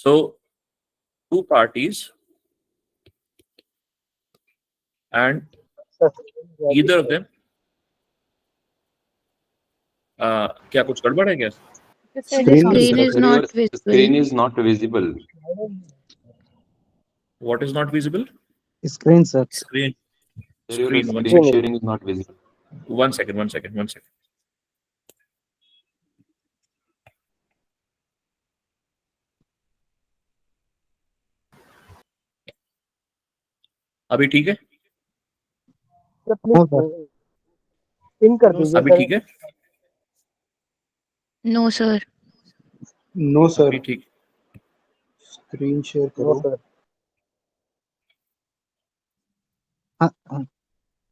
So two parties and either of them क्या कुछ गड़बड़ है क्या? Screen is not Screen visible. is not visible. What is not visible? Screen, sir. Screen. Your Screen. One screen second. sharing is not visible. One second. अभी ठीक है? No, sir. Pin कर दीजिए अभी सर। ठीक है? No, sir. नो सर, अभी ठीक। स्क्रीन शेयर नो करो। सर। हाँ,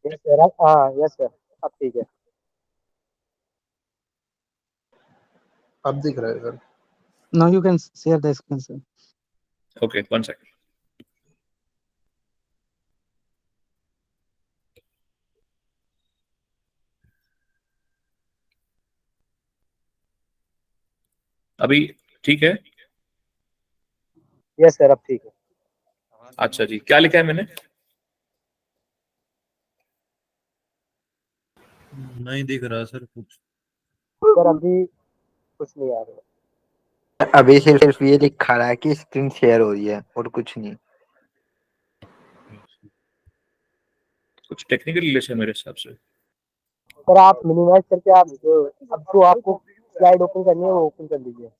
यस सर। हाँ यस सर, अब ठीक है। अब दिख रहा है sir. now you can share the screen, sir. Okay, one second. अभी ठीक है? यस सर, अब ठीक है। अच्छा जी, क्या लिखा है मैंने? नहीं दिख रहा सर कुछ। सर अभी कुछ नहीं आ रहा। अभी सिर्फ ये लिखा रहा है कि स्क्रीन शेयर हो रही है और कुछ नहीं। कुछ टेक्निकल इश्यू है मेरे हिसाब से। सर आप मिनिमाइज करके आप जो आपको स्लाइड ओपन करनी है वो ओपन कर लीजिए।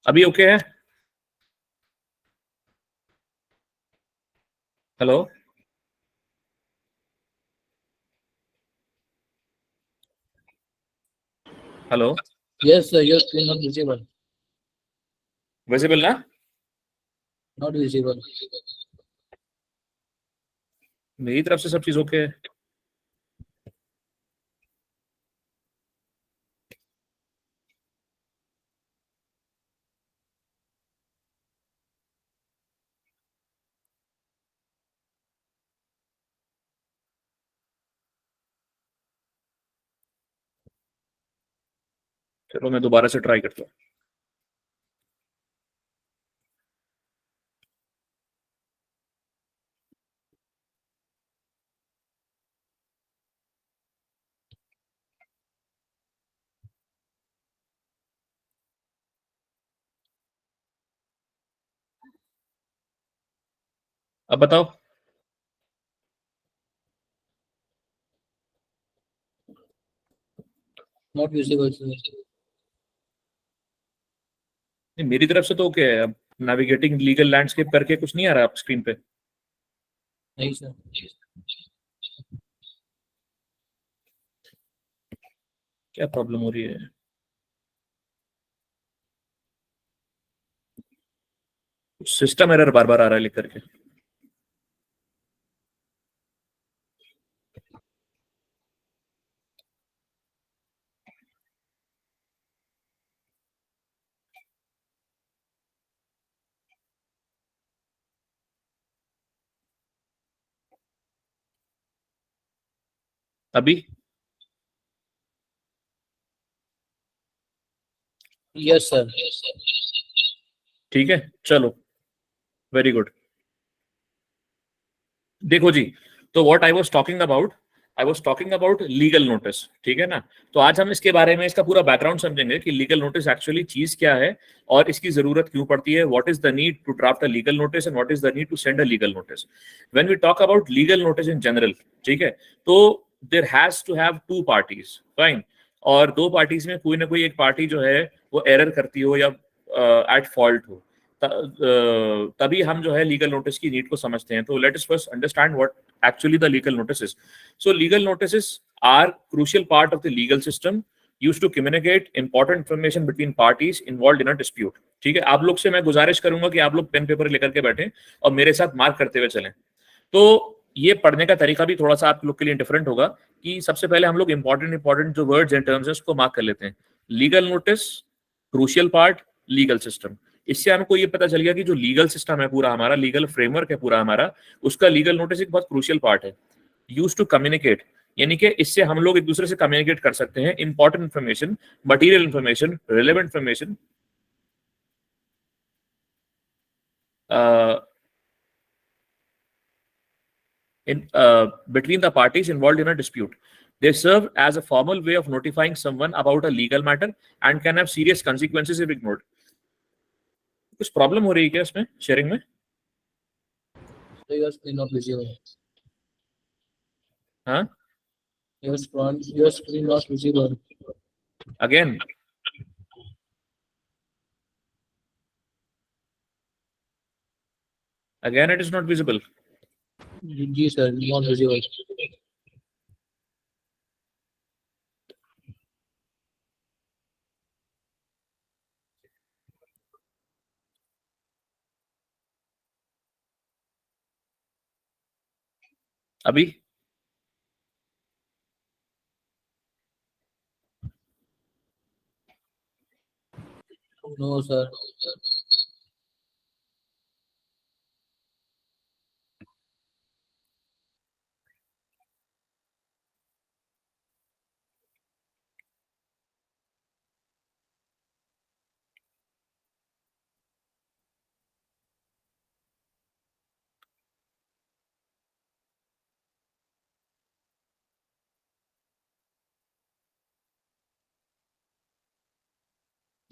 अभी ओके है? Hello? Hello? Yes, sir. Your screen not visible. Visible ना? Not visible. मेरी तरफ से सब चीज ओके है। चलो मैं दोबारा से ट्राई करता हूँ। अब बताओ। Not visible, sir. नहीं, मेरी तरफ से तो ओके है। अब नेविगेटिंग लीगल लैंडस्केप करके कुछ नहीं आ रहा आप स्क्रीन पे? नहीं सर। क्या प्रॉब्लम हो रही है? सिस्टम एरर बार बार आ रहा है लिख करके। अभी Yes, sir. ठीक है, चलो वेरी गुड। देखो जी, तो what I was talking about legal notice, ठीक है ना। तो आज हम इसके बारे में इसका पूरा बैकग्राउंड समझेंगे कि लीगल नोटिस एक्चुअली चीज क्या है और इसकी जरूरत क्यों पड़ती है। What is the need to draft a legal notice and what is the need to send a legal notice. When we talk about legal notice in general, ठीक है, तो there has to have two parties, fine. और दो parties में कोई ना कोई एक पार्टी जो है वो एरर करती हो या एट फॉल्ट हो, तभी हम जो है लीगल नोटिस की नीड को समझते हैं। तो let us first understand what actually the legal notice is. So legal notice are crucial part of the legal system used to communicate important information between parties involved in a dispute. ठीक है, आप लोग से मैं गुजारिश करूंगा कि आप लोग पेन पेपर लेकर के बैठें और मेरे साथ मार्क करते हुए चलें। तो ये पढ़ने का तरीका भी थोड़ा सा आप लोग के लिए डिफरेंट होगा कि सबसे पहले हम लोग इंपॉर्टेंट जो वर्ड्स एंड टर्म्स है उसको मार्क कर लेते हैं। Legal notice, crucial part, legal system. इससे हमको ये पता चल गया कि जो लीगल सिस्टम है पूरा हमारा, लीगल फ्रेमवर्क है पूरा हमारा, उसका लीगल नोटिस एक बहुत क्रूशियल पार्ट है। यूज टू कम्युनिकेट, यानी कि इससे हम लोग एक दूसरे से कम्युनिकेट कर सकते हैं important information, material information, relevant information between the parties involved in a dispute. They serve as a formal way of notifying someone about a legal matter and can have serious consequences if ignored. कुछ problem हो रही है क्या इसमें sharing में? So your screen not visible. हाँ, Your screen not visible. again it is not visible. जी sir, not visible. अभी No sir.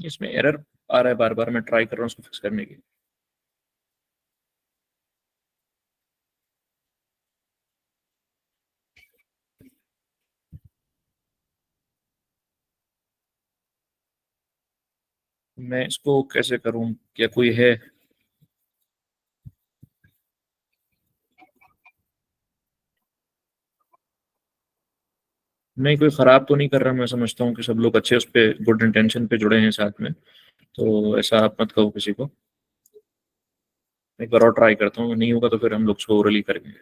इसमें एरर आ रहा है बार बार, मैं ट्राई कर रहा हूँ उसको फिक्स करने की। मैं इसको कैसे करूं, क्या कोई है? नहीं, कोई खराब तो नहीं कर रहा, मैं समझता हूँ कि सब लोग अच्छे उस पे गुड इंटेंशन पे जुड़े हैं साथ में, तो ऐसा आप मत कहो किसी को। एक बार और ट्राई करता हूँ, नहीं होगा तो फिर हम लोग उसको ओरली करेंगे।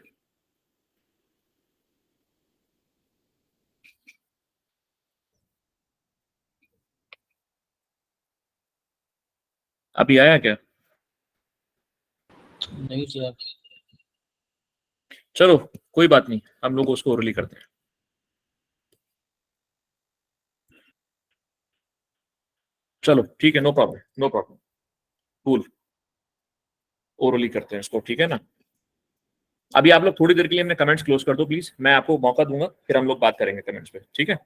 अभी आया क्या? नहीं sir. चलो कोई बात नहीं, हम लोग उसको ओरली करते हैं। चलो ठीक है, no problem, no problem, cool, orally करते हैं इसको, ठीक है ना? अभी आप लोग थोड़ी देर के लिए अपने कमेंट्स क्लोज कर दो प्लीज, मैं आपको मौका दूंगा, फिर हम लोग बात करेंगे कमेंट्स पे, ठीक है?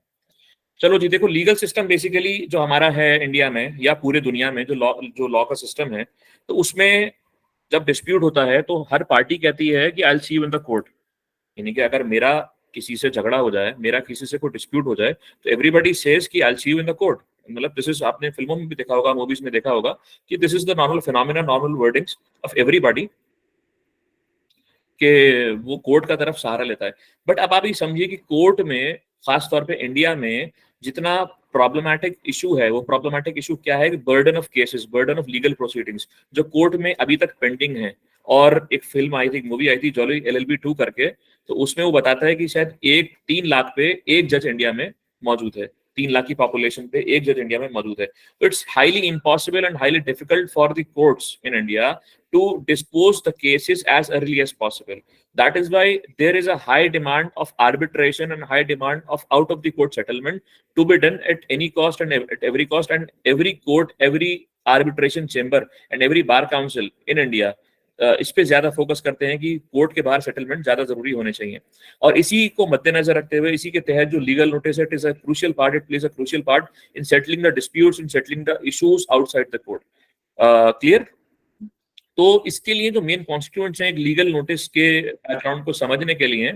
चलो जी, देखो लीगल सिस्टम बेसिकली जो हमारा है इंडिया में या पूरे दुनिया में, जो लॉ का सिस्टम है, तो उसमें जब डिस्प्यूट होता है तो हर पार्टी कहती है कि I will see you in the court. यानी कि अगर मेरा किसी से झगड़ा हो जाए, मेरा किसी से कोई डिस्प्यूट हो जाए, तो एवरीबडी सेज कि I will see you in the court. मतलब दिस इज, आपने फिल्मों में भी देखा होगा, मूवीज में देखा होगा कि this is the normal phenomena, normal wordings of everybody कि वो कोर्ट का तरफ सहारा लेता है। बट अब आप ये समझिए कि कोर्ट में, खास तौर पे इंडिया में, जितना प्रॉब्लमैटिक इशू है, वो प्रॉब्लमैटिक इशू क्या है? Burden of cases, burden of legal proceedings जो कोर्ट में अभी तक पेंडिंग है। और एक फिल्म आई थी, मूवी आई थी जॉली LLB 2 करके, तो उसमें वो बताता है कि शायद 3 लाख पे एक जज इंडिया में मौजूद है, 3 लाख की पॉपुलेशन पे एक जज इंडिया में मौजूद है। तो it's highly impossible and highly difficult for the courts in India to dispose the cases as early as possible. That is why there is a high demand of arbitration and high demand of out of the court settlement to be done at any cost and at every cost, and every court, every arbitration chamber and every bar council in India इस पे ज्यादा focus करते हैं कि court के बाहर settlement ज्यादा जरूरी होने चाहिए। और इसी को मद्देनजर रखते हुए, इसी के तहत जो लीगल नोटिस है, it is a crucial part, it plays a crucial part in settling the disputes, in settling the issues outside the court. Clear? तो इसके लिए जो मेन कॉन्स्टिट्यूएंट्स हैं एक लीगल नोटिस के बैकग्राउंड को समझने के लिए,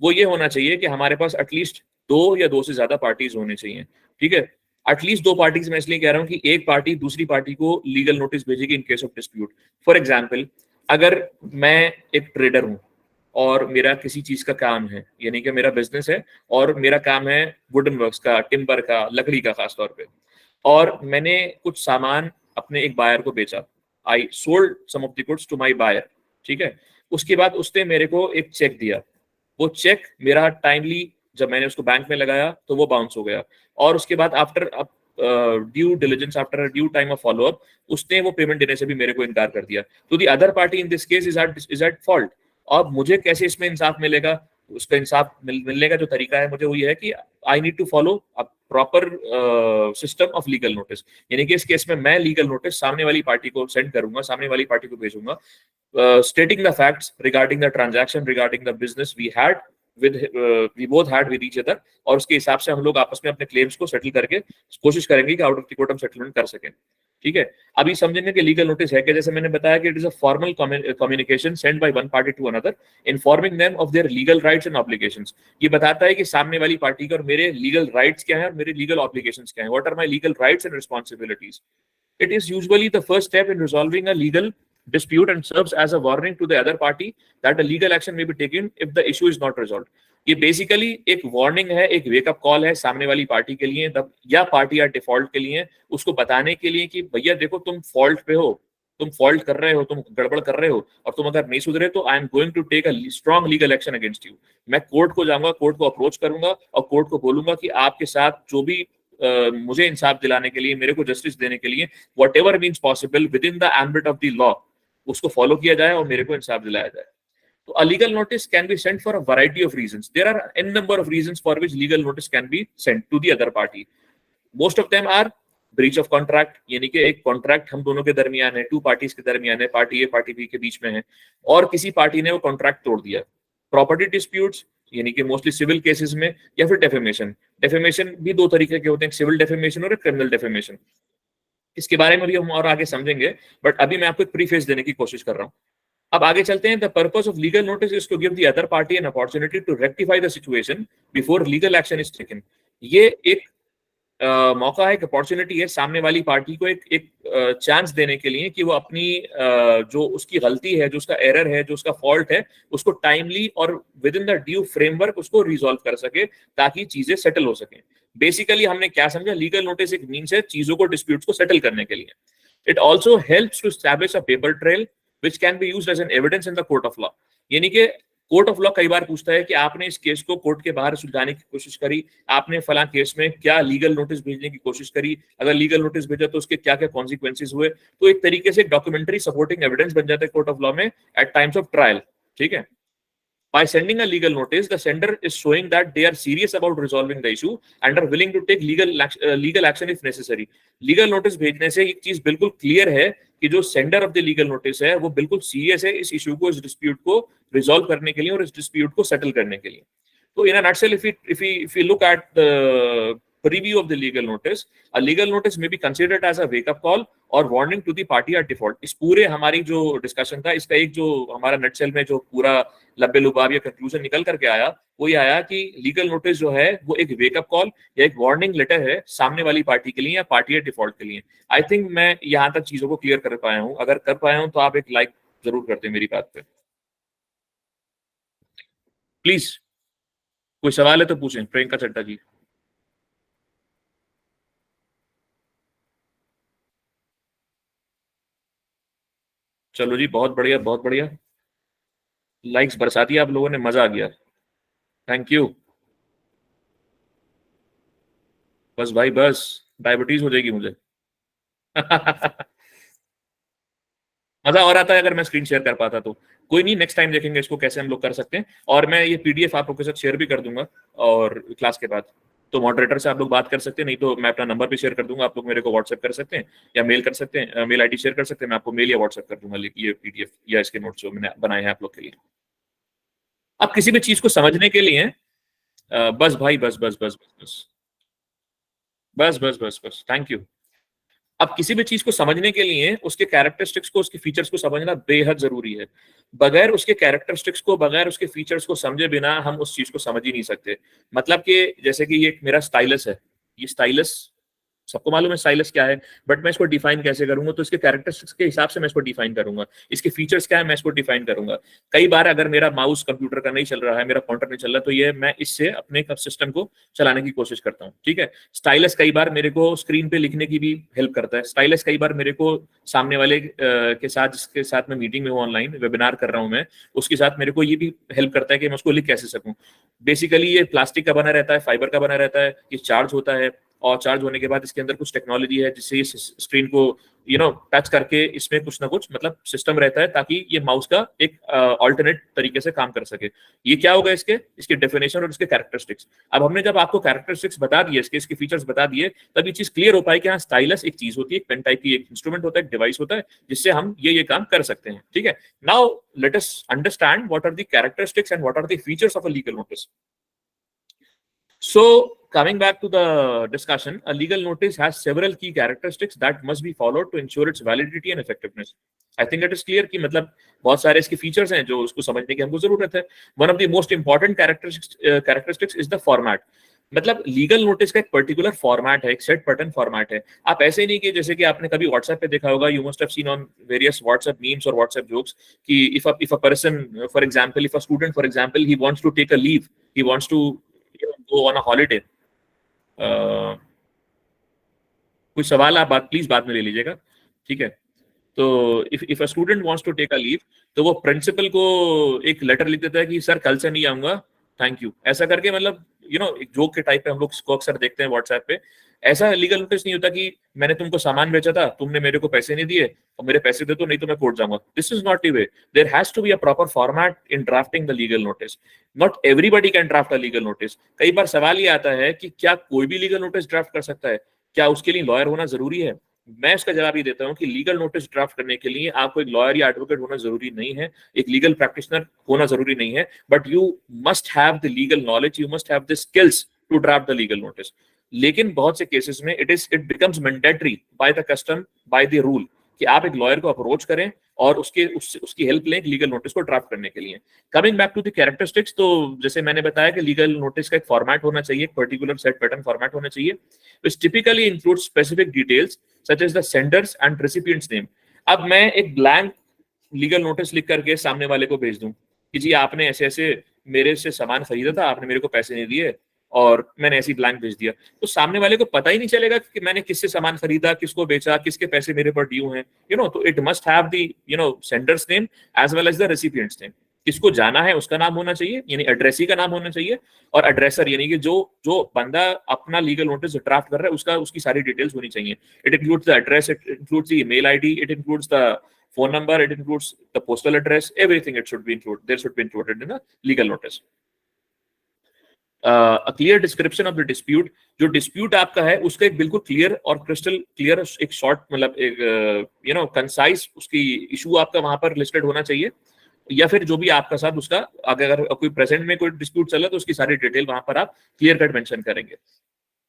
वो ये होना चाहिए कि हमारे पास एटलीस्ट 2 या 2 से ज्यादा पार्टीज होने चाहिए, ठीक है? एटलीस्ट 2 पार्टीज मैं इसलिए कह रहा हूँ कि एक पार्टी दूसरी पार्टी को लीगल नोटिस भेजेगी इन case of dispute. For example, अगर मैं एक ट्रेडर हूँ और मेरा किसी चीज का काम है, यानी कि मेरा बिजनेस है और मेरा काम है वुडन वर्क्स का, टिम्बर का, लकड़ी का खास तौर पे, और मैंने कुछ सामान अपने एक बायर को बेचा, I sold some of the goods to my buyer, ठीक है? उसके बाद उसने मेरे को एक चेक दिया, वो चेक मेरा टाइमली जब मैंने उसको बैंक में लगाया तो वो बाउंस हो गया, और उसके बाद after due diligence after due time of follow up उसने वो पेमेंट देने से भी मेरे को इनकार कर दिया। तो the other party in this case is at fault. अब मुझे कैसे इसमें इंसाफ मिलेगा? उसका इंसाफ मिलने का जो तरीका है मुझे वो ये है कि I need to follow a proper system of legal notice. यानी कि इस केस में मैं लीगल नोटिस सामने वाली पार्टी को सेंड करूंगा, सामने वाली पार्टी को भेजूंगा, stating the facts regarding the transaction, regarding the business we both had with each other, और उसके हिसाब से हम लोग आपस में अपने क्लेम्स को सेटल करके कोशिश करेंगे कि आउट ऑफ द कोर्ट हम सेटलमेंट कर सकें। ठीक है, अभी समझेंगे कि लीगल नोटिस है कि जैसे मैंने बताया कि it is a formal communication send by one party to another informing them of their legal rights and obligations. ये बताता है कि सामने वाली पार्टी का और मेरे लीगल राइट्स क्या है और मेरे लीगल ऑब्लिगेशंस क्या है, what are my legal rights and responsibilities. It is usually the first step in resolving a legal dispute and serves as a warning to the other party that a legal action may be taken if the issue is not resolved. ये basically एक warning है, एक wake up call है सामने वाली party के लिए या पार्टी या डिफॉल्ट के लिए, उसको बताने के लिए कि भैया देखो तुम फॉल्ट पे हो, तुम फॉल्ट कर रहे हो, तुम गड़बड़ कर रहे हो, और तुम अगर नहीं सुधरे तो I am going to take a strong legal action against you. मैं कोर्ट को जाऊंगा, कोर्ट को अप्रोच करूंगा और कोर्ट को बोलूंगा कि आपके साथ जो भी मुझे इंसाफ दिलाने के लिए, मेरे को जस्टिस देने के लिए what ever means possible with in the ambit of the law उसको फॉलो किया जाए और मेरे को इंसाफ दिलाया जाए। तो a legal notice can be sent for a variety of reasons. There are n number of reasons for which legal notice can be sent to the other party. Most of them are breach of contract, यानी कि एक contract हम दोनों के दरमियान है, to parties के दरमियान है, पार्टी ए पार्टी बी के बीच में है और किसी पार्टी ने वो कॉन्ट्रैक्ट तोड़ दिया। प्रॉपर्टी डिस्प्यूट्स यानी कि मोस्टली सिविल केसेस में, या फिर डेफेमेशन। डेफेमेशन भी दो तरीके के होते हैं, सिविल डेफेमेशन और क्रिमिनल डेफेमेशन। इसके बारे में भी हम और आगे समझेंगे, बट अभी मैं आपको एक प्रीफेस देने की कोशिश कर रहा हूँ। अब आगे चलते हैं। The purpose of legal notice is to give the other party an opportunity to rectify the situation before legal action is taken. ये एक मौका है, एक अपॉर्चुनिटी है सामने वाली पार्टी को एक चांस देने के लिए कि वो अपनी जो उसकी गलती है, जो उसका एरर है, जो उसका फॉल्ट है, उसको टाइमली और with in the due framework उसको रिजॉल्व कर सके ताकि चीजें सेटल हो सके। बेसिकली हमने क्या समझा, लीगल नोटिस एक मीन्स है चीजों को, डिस्प्यूट्स को सेटल करने के लिए। It also helps to establish a paper trail which can be used as an evidence in the court of law। यानी कि कोर्ट ऑफ लॉ कई बार पूछता है कि आपने इस केस को कोर्ट के बाहर सुलझाने की कोशिश करी, आपने फला केस में क्या लीगल नोटिस भेजने की कोशिश करी, अगर लीगल नोटिस भेजा तो उसके क्या क्या कॉन्सिक्वेंसेस हुए। तो एक तरीके से डॉक्यूमेंट्री सपोर्टिंग एविडेंस बन जाता है कोर्ट ऑफ लॉ में एट टाइम्स ऑफ ट्रायल। ठीक है, by sending a legal notice the sender is showing that they are serious about resolving the issue and are willing to take legal action if necessary। legal notice भेजने से एक चीज बिल्कुल clear है कि जो sender of the legal notice है वो बिल्कुल सीरियस है इस इशू को, इस डिस्प्यूट को रिजॉल्व करने के लिए और इस डिस्प्यूट को सेटल करने के लिए। तो in a nutshell, if we look at the preview of the legal notice, a legal notice may be considered as a wake up call or warning to the party at default। इस पूरे हमारी जो discussion था, इसका एक जो हमारा nutshell में जो पूरा लब्बे लुबाब या कंक्लूजन निकल करके आया वो ये आया कि लीगल नोटिस जो है वो एक वेकअप कॉल या एक वार्निंग लेटर है सामने वाली पार्टी के लिए या पार्टी एट डिफॉल्ट के लिए। आई थिंक मैं यहाँ तक चीजों को क्लियर कर पाया हूँ। अगर कर पाया हूँ तो आप एक लाइक जरूर करते मेरी बात पे प्लीज। कोई सवाल है तो पूछें। प्रियंका चड्डा जी। चलो जी, बहुत बढ़िया, बहुत बढ़िया। लाइक्स बरसा दिया आप लोगों ने, मजा आ गया। Thank you. बस भाई बस, डायबिटीज हो जाएगी मुझे। मजा और आता है अगर मैं स्क्रीन शेयर कर पाता तो। कोई नहीं, नेक्स्ट टाइम देखेंगे इसको कैसे हम लोग कर सकते हैं। और मैं ये पीडीएफ आप लोग के साथ शेयर भी कर दूंगा और क्लास के बाद तो मॉडरेटर से आप लोग बात कर सकते हैं, नहीं तो मैं अपना नंबर भी शेयर कर दूंगा, आप लोग मेरे को व्हाट्सएप कर सकते हैं या मेल कर सकते हैं, मेल आईडी शेयर कर सकते हैं, मैं आपको मेल या व्हाट्सएप कर दूंगा ये पीडीएफ या इसके नोट्स जो मैंने बनाए हैं आप लोग के लिए। आप किसी भी चीज को समझने के लिए बस भाई बस बस बस बस बस बस बस बस थैंक यू। अब किसी भी चीज को समझने के लिए उसके कैरेक्टरिस्टिक्स को, उसके फीचर्स को समझना बेहद जरूरी है। बगैर उसके कैरेक्टरिस्टिक्स को, बगैर उसके फीचर्स को समझे बिना हम उस चीज को समझ ही नहीं सकते। मतलब कि जैसे कि ये मेरा स्टाइलस है, ये स्टाइलस सबको मालूम है स्टाइलस क्या है, बट मैं इसको डिफाइन कैसे करूंगा, तो इसके कैरेक्टरिस्टिक्स के हिसाब से मैं इसको डिफाइन करूंगा। इसके फीचर्स क्या है मैं इसको डिफाइन करूंगा। कई बार अगर मेरा माउस कंप्यूटर का नहीं चल रहा है, मेरा पॉइंटर नहीं चल रहा, तो ये मैं इससे अपने सिस्टम को चलाने की कोशिश करता हूँ। ठीक है, स्टाइलस कई बार मेरे को स्क्रीन पे लिखने की भी हेल्प करता है। स्टाइलस कई बार मेरे को सामने वाले के साथ, जिसके साथ मैं मीटिंग में हूँ, ऑनलाइन वेबिनार कर रहा हूँ मैं, उसके साथ मेरे को ये भी हेल्प करता है कि मैं उसको लिख कैसे सकूँ। बेसिकली ये प्लास्टिक का बना रहता है, फाइबर का बना रहता है, ये चार्ज होता है और चार्ज होने के बाद इसके अंदर कुछ टेक्नोलॉजी है जिससे इस स्क्रीन को टच करके इसमें कुछ ना कुछ मतलब सिस्टम रहता है ताकि ये माउस का एक ऑल्टरनेट तरीके से काम कर सके। ये क्या होगा इसके डेफिनेशन और इसके कैरेक्टरिस्टिक्स। अब हमने जब आपको कैरेक्टरिस्टिक्स बता दिए, इसके फीचर्स बता दिए, तब ये चीज क्लियर हो पाई कि हाँ स्टाइलस एक चीज होती है, एक पेन टाइप की एक इंस्ट्रूमेंट होता है, एक डिवाइस होता है जिससे हम ये काम कर सकते हैं। ठीक है, now let us understand what are the characteristics and what are the features of a legal notice. So coming back to the discussion, a legal notice has several key characteristics that must be followed to ensure its validity and effectiveness. I think it is clear कि मतलब बहुत सारे इसके features हैं जो उसको समझने की हमको जरूरत है। One of the most important characteristics is the format. मतलब लीगल नोटिस का एक पर्टिकुलर फॉर्मेट है, एक सेट पैटर्न फॉर्मेट है। आप ऐसे नहीं कि जैसे कि आपने कभी व्हाट्सएप पे देखा होगा, you must have seen on various WhatsApp memes और व्हाट्सएप जोक्स कि if a person for example, if a student for example he wants to take a leave, he wants to go on a holiday, कुछ सवाल आप please बाद में ले लीजिएगा, ठीक है। तो if a student wants to take a leave, तो वो प्रिंसिपल को एक लेटर लिख देता है कि सर कल से नहीं आऊंगा, थैंक यू, ऐसा करके मतलब एक जोक के टाइप पे हम लोग इसको अक्सर देखते हैं व्हाट्सएप पे। ऐसा लीगल नोटिस नहीं होता कि मैंने तुमको सामान बेचा था, तुमने मेरे को पैसे नहीं दिए और मेरे पैसे दे दो नहीं तो मैं कोर्ट जाऊंगा। This is not the way. There has to be a proper format in drafting the legal notice. Not everybody can draft a legal notice. कई बार सवाल ये आता है कि क्या कोई भी लीगल नोटिस ड्राफ्ट कर सकता है, क्या उसके लिए लॉयर होना जरूरी है? मैं इसका जवाब ये देता हूं कि लीगल नोटिस ड्राफ्ट करने के लिए आपको एक लॉयर या एडवोकेट होना जरूरी नहीं है, एक लीगल प्रैक्टिशनर होना जरूरी नहीं है, but you must have the legal knowledge, you must have the skills to draft the legal notice. लेकिन बहुत से केसेस में it becomes mandatory by the custom, by the rule, कि आप एक लॉयर को अप्रोच करें और उसकी हेल्प लें लीगल नोटिस को ड्राफ्ट करने के लिए। Coming back to the characteristics, तो जैसे मैंने बताया कि लीगल नोटिस का एक फॉर्मेट होना चाहिए, एक पर्टिकुलर सेट पैटर्न फॉर्मेट होना चाहिए, which typically includes specific details such as the senders and recipient's name. अब मैं एक ब्लैंक लीगल नोटिस लिख करके सामने वाले को भेज दूं कि जी आपने ऐसे ऐसे मेरे से सामान खरीदा था, आपने मेरे को पैसे नहीं दिए और मैंने ऐसी ब्लैंक भेज दिया, तो सामने वाले को पता ही नहीं चलेगा कि मैंने किससे सामान खरीदा, किसको बेचा, किसके पैसे मेरे पर ड्यू हैं, तो it must have the sender's name as well as the recipient's name. किसको जाना है उसका नाम होना चाहिए, यानी एड्रेसी का नाम होना चाहिए, और एड्रेसर यानी कि जो बंदा अपना लीगल नोटिस ड्राफ्ट कर रहा है उसकी सारी डिटेल्स होनी चाहिए। It includes the address, it includes the email ID, it includes the phone number, it includes the postal address, everything it should be included, there should be included in a legal notice. A clear description of the dispute, जो dispute आपका है उसका एक बिल्कुल clear और crystal clear एक short मतलब एक कंसाइज उसकी इशू आपका वहां पर लिस्टेड होना चाहिए, या फिर जो भी आपका साथ उसका अगर कोई प्रेजेंट में कोई डिस्प्यूट चल रहा है तो उसकी सारी डिटेल वहां पर आप क्लियर कट मेंशन करेंगे,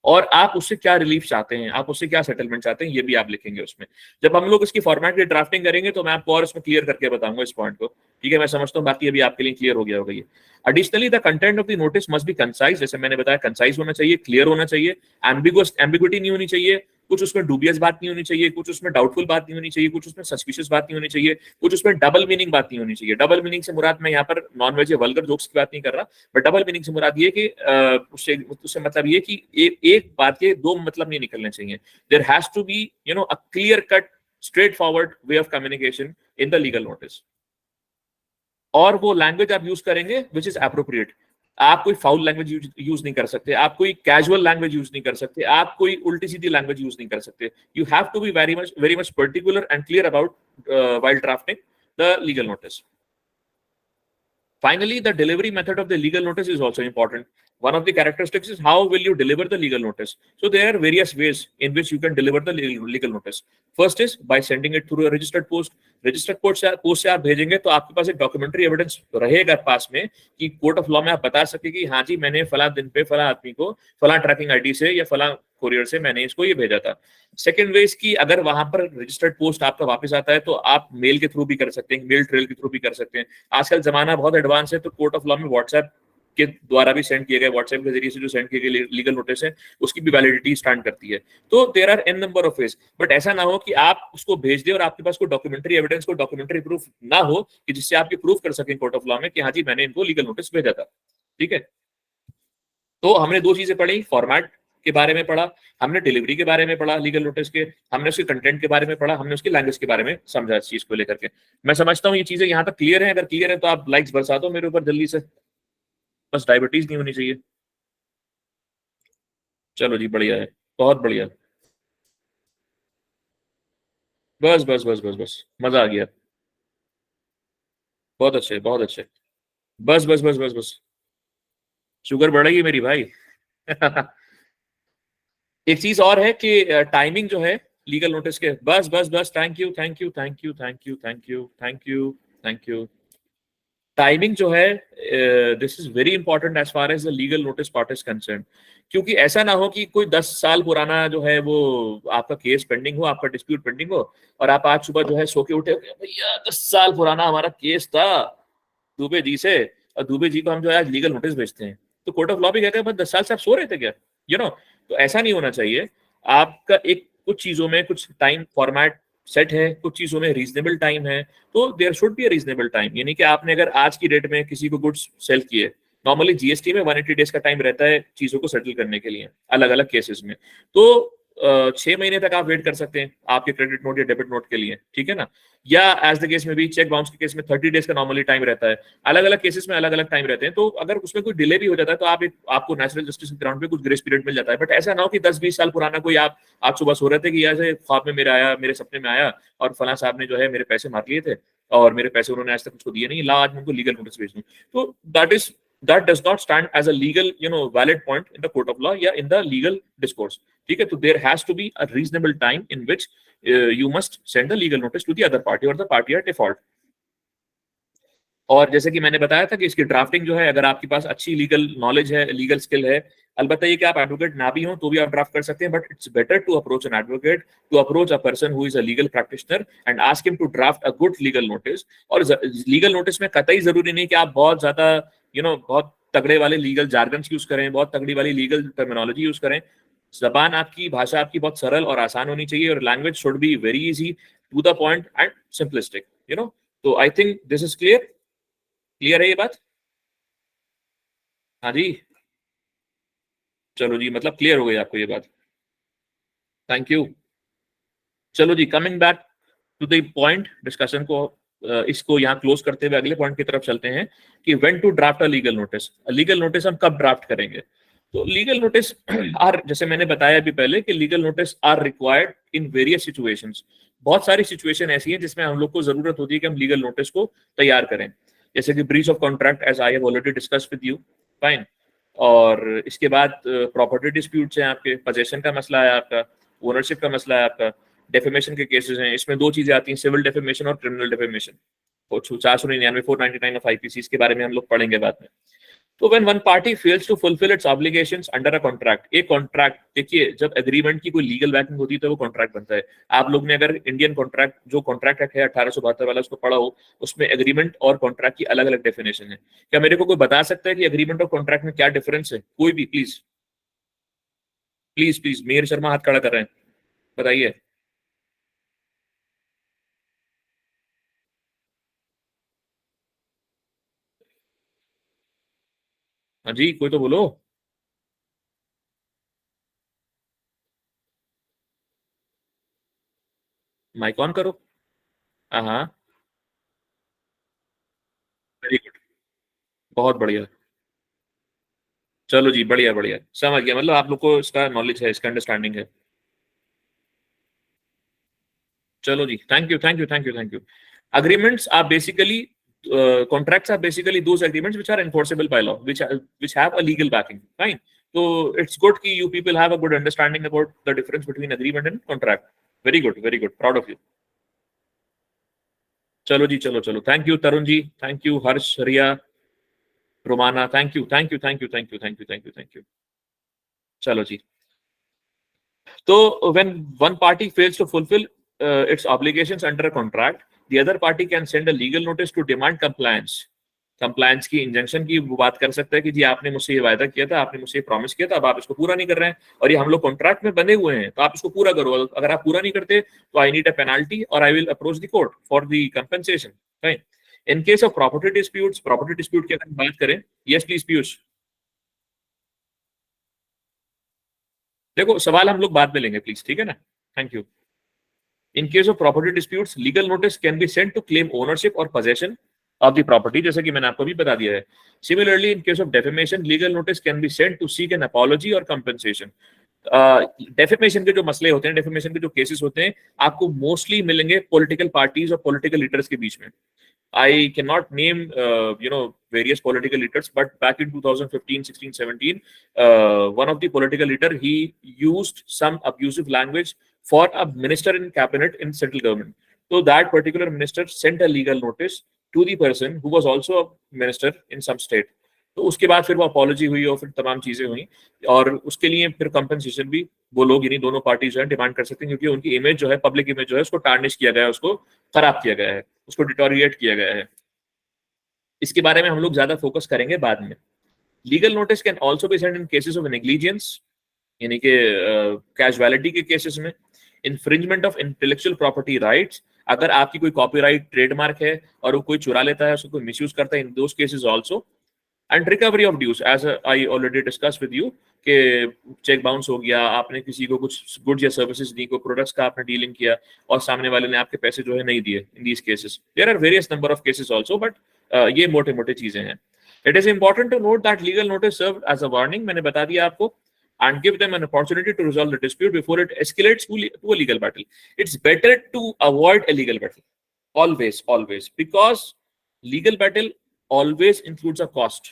और आप उससे क्या रिलीफ चाहते हैं, आप उससे क्या सेटलमेंट चाहते हैं, ये भी आप लिखेंगे उसमें। जब हम लोग इसकी फॉर्मेट की ड्राफ्टिंग करेंगे तो मैं आपको और इसमें क्लियर करके बताऊंगा इस पॉइंट को, ठीक है। मैं समझता हूँ बाकी अभी आपके लिए क्लियर हो गया होगा ये। Additionally the content of the notice must be concise, जैसे मैंने बताया कंसाइज होना चाहिए, क्लियर होना चाहिए, एम्बिगुइटी नहीं होनी चाहिए, कुछ उसमें डूबियस बात नहीं होनी चाहिए, कुछ उसमें डाउटफुल बात नहीं होनी चाहिए, कुछ उसमें सस्पिशियस बात नहीं होनी चाहिए, कुछ उसमें डबल मीनिंग बात नहीं होनी चाहिए। डबल मीनिंग से मुराद मैं यहाँ पर नॉन वेज वल्गर जोक्स की बात नहीं कर रहा, बट डबल मीनिंग से मुराद ये कि उससे मतलब ये कि एक बात के दो मतलब नहीं निकलने चाहिए। There has to be a clear cut straight forward way of communication in the legal notice, और वो लैंग्वेज आप यूज करेंगे विच इज एप्रोप्रिएट। आप कोई फाउल लैंग्वेज यूज नहीं कर सकते, आप कोई कैजुअल लैंग्वेज यूज नहीं कर सकते, आप कोई उल्टी सीधी लैंग्वेज यूज नहीं कर सकते। You have to be very much particular and clear about while drafting the legal notice. Finally, the delivery method of the legal notice is also important. One of the characteristics is how will you deliver the legal notice. So there are various ways in which you can deliver the legal notice. First is by sending it through a registered post. Registered post से आप भेजेंगे तो आपके पास एक documentary evidence रहेगा पास में कि court of law में आप बता सके कि हाँ जी मैंने फला दिन पे फला आदमी को फला ट्रैकिंग आईडी से या फला कोरियर से मैंने इसको ये भेजा था। सेकंड वे की अगर वहां पर रजिस्टर्ड पोस्ट आपका वापस आता है तो आप मेल के थ्रू भी कर सकते हैं, मेल ट्रेल के थ्रू भी कर सकते हैं। आजकल जमाना बहुत एडवांस है, तो कोर्ट ऑफ लॉ में व्हाट्सएप के द्वारा भी सेंड किए गए, व्हाट्सएप के जरिए से जो सेंड किए गए लीगल नोटिस है उसकी भी वैलिडिटी स्टैंड करती है। तो there are an number of ways, but ऐसा ना हो कि आप उसको भेज दें और आपके पास कोई डॉक्यूमेंट्री एविडेंस, कोई डॉक्यूमेंट्री प्रूफ ना हो कि जिससे आप ये प्रूफ कर सकें कोर्ट ऑफ लॉ में कि हाँ जी मैंने इनको लीगल नोटिस भेजा था। ठीक है, तो हमने दो चीजें पढ़ी, फॉर्मेट के बारे में पढ़ा, हमने डिलीवरी के बारे में पढ़ा लीगल नोटिस के, हमने उसके कंटेंट के बारे में पढ़ा, हमने उसकी लैंग्वेज के बारे में समझा इस चीज को लेकर के। मैं समझता हूँ ये चीजें यहाँ तक क्लियर है। अगर क्लियर है तो आप लाइक्स बरसा दो मेरे ऊपर जल्दी से, बस डायबिटीज नहीं होनी चाहिए। चलो जी बढ़िया है। बहुत बढ़िया, बस बस बस बस बस, मजा आ गया, बहुत अच्छे बहुत अच्छे, बस बस बस बस बस, शुगर बढ़ेगी मेरी भाई। एक चीज और है कि टाइमिंग जो है लीगल नोटिस के, बस बस बस, thank you thank you thank you thank you thank you thank you thank you. Timing जो है, this is very important as far as the legal notice part is concern, क्योंकि ऐसा ना हो कि कोई 10 साल पुराना जो है वो आपका केस पेंडिंग हो, आपका डिस्प्यूट पेंडिंग हो, और आप आज सुबह जो है सो के उठे, भैया 10 साल पुराना हमारा केस था दुबे जी से, और दुबे जी को हम जो है आज लीगल नोटिस भेजते हैं, तो कोर्ट ऑफ लॉ भी कहता है 10 साल से आप सो रहे थे क्या, यू नो। तो ऐसा नहीं होना चाहिए। आपका एक कुछ चीजों में कुछ टाइम फॉर्मेट सेट है, कुछ चीजों में रीजनेबल टाइम है, तो there should be a reasonable time. यानी कि आपने अगर आज की डेट में किसी को गुड्स सेल किए, नॉर्मली जीएसटी में 180 डेज का टाइम रहता है चीजों को सेटल करने के लिए अलग अलग केसेस में, तो 6 महीने तक आप वेट कर सकते हैं आपके क्रेडिट नोट या डेबिट नोट के लिए, ठीक है ना। या एज द केस में भी चेक बाउंस के केस में 30 डेज का नॉर्मली टाइम रहता है, अलग अलग केसेस में अलग अलग टाइम रहते हैं। तो अगर उसमें कोई डिले भी हो जाता है तो आपको नेचुरल जस्टिस के ग्राउंड पे कुछ ग्रेस पीरियड मिल जाता है। बट ऐसा ना हो कि 10-20 साल पुराना कोई आप आज सुबह सो रहे थे कि ऐसे ख्वाब में मेरे आया, मेरे सपने में आया और फला साहब ने जो है मेरे पैसे मार लिए थे और मेरे पैसे उन्होंने आज तक मुझको दिए नहीं, ला आज मैं उनको लीगल नोटिस भेज दूं। तो that does not stand as a legal, valid point in the court of law या in the legal discourse, ठीक है। तो there has to be a reasonable time in which you must send the legal notice to the other party or the party at default। और जैसे कि मैंने बताया था कि इसकी ड्राफ्टिंग जो है, अगर आपके पास अच्छी लीगल नॉलेज है, लीगल स्किल है, अलबत्ता ये कि आप एडवोकेट ना भी हो तो भी आप ड्राफ्ट कर सकते हैं, but it's better to approach an advocate, to approach a person who is a legal practitioner and ask him to draft a good legal notice. और लीगल नोटिस में कतई जरूरी नहीं कि आप बहुत ज्यादा बहुत तगड़े वाले लीगल जार्गन्स यूज करें, बहुत तगड़ी वाली लीगल टर्मिनोलॉजी यूज करें। जबान आपकी, भाषा आपकी बहुत सरल और आसान होनी चाहिए, और language should be very easy, to the point and simplistic, तो I think this is clear है ये बात। हाँ जी, चलो जी, मतलब क्लियर हो गई आपको ये बात, थैंक यू। चलो जी, coming back to the point discussion को, इसको यहाँ क्लोज करते हुए अगले पॉइंट की तरफ चलते हैं कि when to draft a legal notice. Legal notice हम कब ड्राफ्ट करेंगे? तो लीगल नोटिस आर, जैसे मैंने बताया अभी पहले कि legal notice are required in various situations. बहुत सारी सिचुएशन ऐसी हैं जिसमें हम लोग को जरूरत होती है कि हम लीगल नोटिस को तैयार करें, जैसे कि breach of contract, as I have already discussed with you, fine. और इसके बाद प्रॉपर्टी डिस्प्यूट्स हैं, आपके पोजेशन का मसला है, आपका ओनरशिप का मसला है, आपका डेफेमेशन के केसेस हैं। इसमें दो चीजें आती हैं, सिविल डेफेमेशन और क्रिमिनल डेफेमेशन। 499 499 ऑफ आईपीसी, इसके बारे में हम लोग पढ़ेंगे बाद में। तो when one party fails to fulfil its obligations under a contract, एक कॉन्ट्रैक्ट, देखिए जब एग्रीमेंट की कोई लीगल बैकिंग होती है तो वो कॉन्ट्रैक्ट बनता है। आप लोग ने अगर इंडियन कॉन्ट्रैक्ट, जो कॉन्ट्रैक्ट एक्ट है 1872 वाला, उसको पढ़ा हो, उसमें एग्रीमेंट और कॉन्ट्रैक्ट की अलग अलग डेफिनेशन है। क्या मेरे को कोई बता सकता है कि एग्रीमेंट और कॉन्ट्रैक्ट में क्या डिफरेंस है? कोई भी, प्लीज प्लीज प्लीज। मेहर शर्मा हाथ खड़ा कर रहे हैं, बताइए। हाँ जी, कोई तो बोलो। माइक ऑन करो। हाँ, वेरी गुड, बहुत बढ़िया। चलो जी, बढ़िया बढ़िया, समझ गया, मतलब आप लोग को इसका नॉलेज है, इसका अंडरस्टैंडिंग है। चलो जी, thank you thank you thank you thank you. Agreements are basically, contracts are basically those agreements which are enforceable by law, which have a legal backing, fine। So it's good कि you people have a good understanding about the difference between agreement and contract। very good, proud of you। चलो जी, चलो चलो, thank you Tarun ji, thank you Harsh, Riya, Romana, thank you thank you thank you thank you thank you thank you thank you. चलो जी, तो when one party fails to fulfill its obligations under a contract, the other party can send a legal notice to demand compliance। Compliance की, injunction की वो बात कर सकता है कि जी आपने मुझसे ये वायदा किया था, आपने मुझसे प्रॉमिस किया था, अब आप इसको पूरा नहीं कर रहे हैं, और ये हम लोग कॉन्ट्रैक्ट में बंधे हुए हैं, तो आप इसको पूरा करो। अगर आप पूरा नहीं करते तो आई नीड अ पेनाल्टी और I will approach the court for the compensation, right. In case of property disputes, property dispute की अगर बात करें, यस प्लीज पीयूष। देखो, सवाल हम लोग बाद में लेंगे प्लीज, ठीक है ना, thank you. In case of property disputes, legal notice can be sent to claim ownership or possession of the property, जैसे कि मैंने आपको भी बता दिया है। Similarly, in case of defamation, legal notice can be sent to seek an apology or compensation। Defamation के जो मसले होते हैं, डेफेमेशन के जो केसेस होते हैं, आपको मोस्टली मिलेंगे पॉलिटिकल पार्टीज और पॉलिटिकल लीडर्स के बीच में. I cannot name, various political leaders, but back in 2015, 16, 17, one of the political leader, he used some abusive language for a minister in cabinet in central government. So that particular minister sent a legal notice to the person who was also a minister in some state. तो उसके बाद फिर वो apology हुई और फिर तमाम चीजें हुई, और उसके लिए फिर कंपनसेशन भी वो लोग, यानी दोनों पार्टी जो है, डिमांड कर सकते हैं, क्योंकि उनकी इमेज जो है, पब्लिक इमेज जो है, उसको टार्निश किया गया है, उसको खराब किया गया है, उसको डिटोरिएट किया गया है. इसके बारे में हम लोग ज्यादा फोकस करेंगे बाद में. Legal notice can also be send in cases of negligence, यानी कि कैजुअलिटी के केसेस में. Infringement of intellectual property rights, अगर आपकी कोई कॉपीराइट ट्रेडमार्क है और वो कोई चुरा लेता है, उसको कोई मिसयूज करता है, in those cases also. And recovery of dues, as I already discuss with you, कि चेक बाउंस हो गया, आपने किसी को कुछ गुड्स या सर्विसेज दी, को प्रोडक्ट्स का आपने डीलिंग किया और सामने वाले ने आपके पैसे जो है नहीं दिए. In these cases there are various number of cases also, but ये मोटे मोटे चीजें हैं. It is important to note that legal notice serve as a warning, मैंने बता दिया आपको, and give them an opportunity to resolve the dispute before it escalates to a legal battle. It's better to avoid a legal battle, always, because legal battle always includes a cost,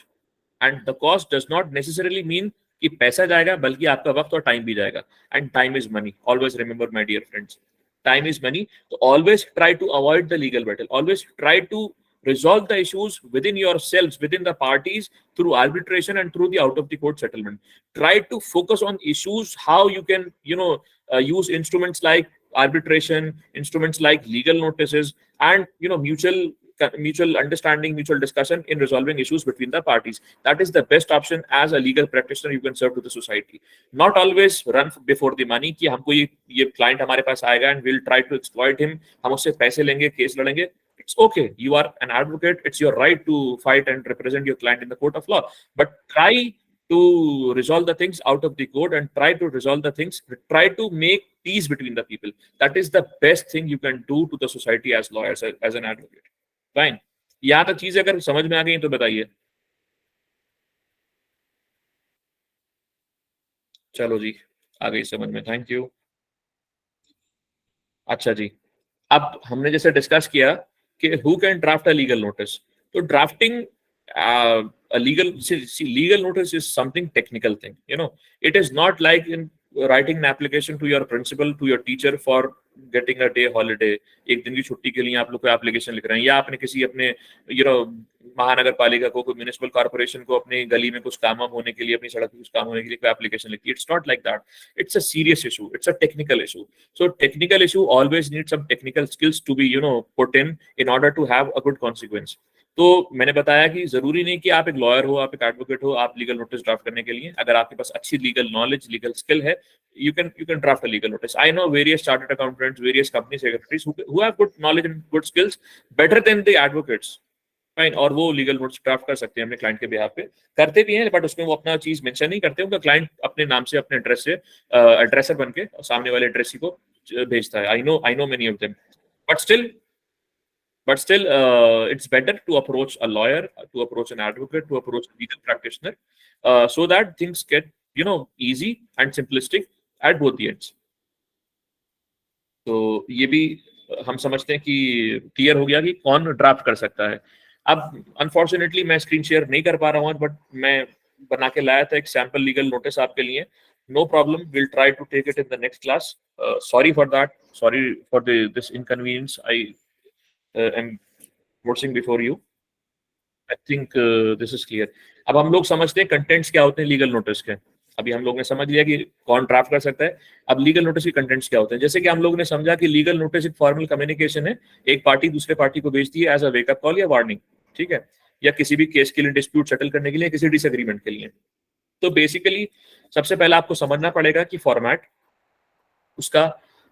and the cost does not necessarily mean कि पैसा जाएगा, बल्कि आपका वक्त और time भी जाएगा. And time is money. Always remember, my dear friends, time is money. So always try to avoid the legal battle. Always try to resolve the issues within yourselves, within the parties, through arbitration and through the out of the court settlement. Try to focus on issues, how you can, use instruments like arbitration, instruments like legal notices, and mutual understanding, mutual discussion in resolving issues between the parties. That is the best option as a legal practitioner you can serve to the society. Not always run before the money कि हमको ये client हमारे पास आएगा and we'll try to exploit him, हम उससे पैसे लेंगे, case लड़ेंगे. It's okay, you are an advocate, it's your right to fight and represent your client in the court of law, but try to resolve the things out of the court, and try to make peace between the people. That is the best thing you can do to the society as lawyers, as an advocate. Fine. यहाँ तक चीजें अगर समझ में आ गई तो बताइए. चलो जी, आ गई समझ में, थैंक यू. अच्छा जी, अब हमने जैसे डिस्कस किया कि who can draft a legal notice. तो drafting a legal notice is something technical thing. It is not like in writing an application to your principal, to your teacher for getting a day holiday. एक दिन की छुट्टी के लिए आप लोग कोई एप्लीकेशन लिख रहे हैं, या आपने किसी अपने महानगर पालिका को, कोई म्युनिसिपल कॉर्पोरेशन को अपनी गली में कुछ काम होने के लिए, अपनी सड़क में कुछ काम होने के लिए कोई एप्लीकेशन लिखी. It's not like that. It's a serious issue, it's a technical issue. So technical issue always need some technical skills to be put in order to have a good consequence. तो मैंने बताया कि जरूरी नहीं कि आप एक लॉयर हो, आप एक एडवोकेट हो, आप लीगल नोटिस ड्राफ्ट करने के लिए, अगर आपके पास अच्छी लीगल नॉलेज, लीगल स्किल है, you can draft a legal notice. I know various chartered accountants, various company secretaries who have good knowledge and good skills, better than the advocates. Fine. और वो legal notice draft कर सकते हैं अपने client के behalf पे, करते भी हैं, बट उसमें वो अपना चीज मेंशन नहीं करते. उनका क्लाइंट अपने नाम से, अपने एड्रेस से एड्रेसर बन के सामने वाले एड्रेसी को भेजता है. I know many of them, but still it's better to approach a lawyer, to approach an advocate, to approach a legal practitioner, so that things get easy and simplistic at both the ends. तो ये भी हम समझते हैं कि clear हो गया कि कौन ड्राफ्ट कर सकता है. अब अनफॉर्चुनेटली मैं स्क्रीन शेयर नहीं कर पा रहा हूँ, बट मैं बना के लाया था एक सैंपल लीगल नोटिस आपके लिए. No problem, will try to take it in the next class. Sorry for that, sorry for this inconvenience I am watching before you. I think this is clear. अब हम लोग समझते हैं contents क्या होते हैं लीगल नोटिस के. अभी हम लोग ने समझ लिया कि कौन ड्राफ्ट कर सकता है. अब लीगल नोटिस के कंटेंट्स क्या होते हैं. जैसे कि हम लोग ने समझा कि लीगल नोटिस एक फॉर्मल कम्युनिकेशन है, एक पार्टी दूसरे पार्टी को भेजती है एज अ वेकअप कॉल या वार्निंग, ठीक है, या किसी भी केस के लिए, डिस्प्यूट सेटल करने के लिए, किसी डिसएग्रीमेंट के लिए. तो बेसिकली सबसे पहले आपको समझना पड़ेगा कि फॉर्मेट उसका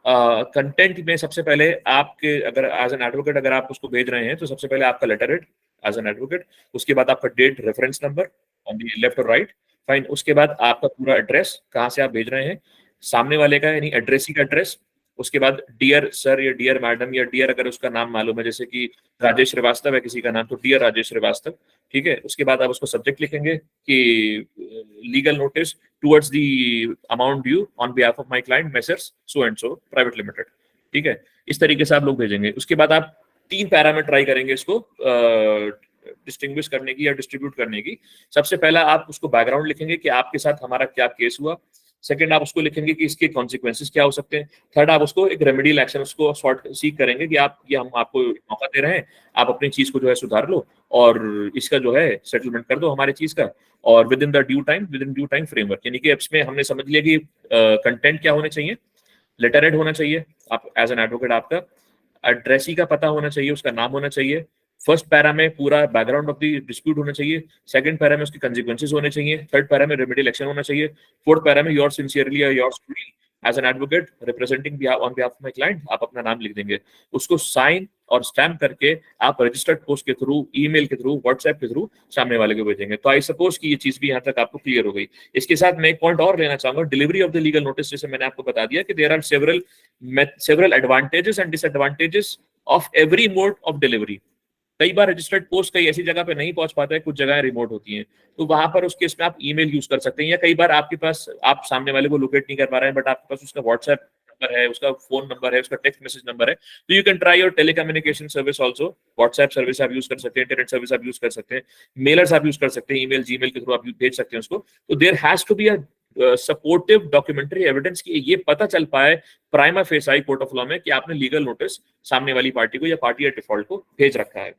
कंटेंट में सबसे पहले आपके, अगर एज एन एडवोकेट अगर आप उसको भेज रहे हैं, तो सबसे पहले आपका letterhead as an advocate, उसके बाद आपका date, reference number on the left और राइट. फाइन. उसके बाद आपका पूरा एड्रेस, कहाँ से आप भेज रहे हैं, सामने वाले का यानी एड्रेसी का एड्रेस, उसके बाद डियर सर या डियर मैडम या डियर अगर उसका नाम मालूम है, जैसे कि राजेश श्रीवास्तव है किसी का नाम, तो डियर राजेश श्रीवास्तव, ठीक है। उसके बाद आप उसको सब्जेक्ट लिखेंगे कि legal notice towards the amount due on behalf of my client messrs so and so private limited, ठीक है। इस तरीके से आप लोग भेजेंगे। उसके बाद आप 3 पैरा में ट्राई करेंगे इसको डिस्टिंग्विश करने की या डिस्ट्रीब्यूट करने की। सबसे पहला आप उसको बैकग्राउंड लिखेंगे कि आपके साथ हमारा क्या केस हुआ। सेकंड आप उसको लिखेंगे कि इसके कॉन्सिक्वेंसेस क्या हो सकते हैं। थर्ड आप उसको एक रेमेडियल एक्शन उसको सीख करेंगे कि आप ये हम आपको मौका दे रहे हैं, आप अपनी चीज को जो है सुधार लो और इसका जो है सेटलमेंट कर दो हमारी चीज का, और with in due time framework. यानी कि इसमें हमने समझ लिया कि कंटेंट क्या होने चाहिए, लेटर हेड होना चाहिए, आप एज एन एडवोकेट आपका एड्रेसी का पता होना चाहिए, उसका नाम होना चाहिए। फर्स्ट पैरा में पूरा बैकग्राउंड ऑफ द डिस्प्यूट होना चाहिए, सेकंड पैरा में उसके कंसिक्वेंसेस होने चाहिए, थर्ड पैरा में रेमेडियल एक्शन होना चाहिए, फोर्थ पैरा में योर सिंसियरली या your truly as an advocate representing on behalf of my client, आप अपना नाम लिख देंगे। उसको साइन और स्टैम्प करके आप रजिस्टर्ड पोस्ट के थ्रू, ईमेल के थ्रू, व्हाट्सएप के थ्रू सामने वाले को भेजेंगे। तो आई सपोज कि ये चीज भी यहाँ तक आपको क्लियर हो गई। इसके साथ मैं एक पॉइंट और लेना चाहूंगा, delivery of the legal notice. जैसे मैंने आपको बता दिया कि there are several advantages and disadvantages of every mode of delivery. कई बार रजिस्टर्ड पोस्ट कई ऐसी जगह पे नहीं पहुंच पाता है, कुछ जगह रिमोट होती हैं, तो वहां पर उसके इसमें आप ईमेल यूज कर सकते हैं, या कई बार आपके पास आप सामने वाले को लोकेट नहीं कर पा रहे हैं बट आपके पास उसका व्हाट्सएप नंबर है, उसका फोन नंबर है, उसका टेक्स्ट मैसेज नंबर है, तो you can try your telecommunication service also. WhatsApp service आप यूज कर सकते हैं, इंटरनेट सर्विस आप यूज कर सकते हैं, मेलर्स आप यूज कर सकते हैं, ईमेल जीमेल के थ्रू आप भेज सकते हैं उसको। तो there has to be a supportive documentary evidence कि ये पता चल पाए prima facie court of law में कि आपने लीगल नोटिस सामने वाली पार्टी को या पार्टी या डिफॉल्ट को भेज रखा है।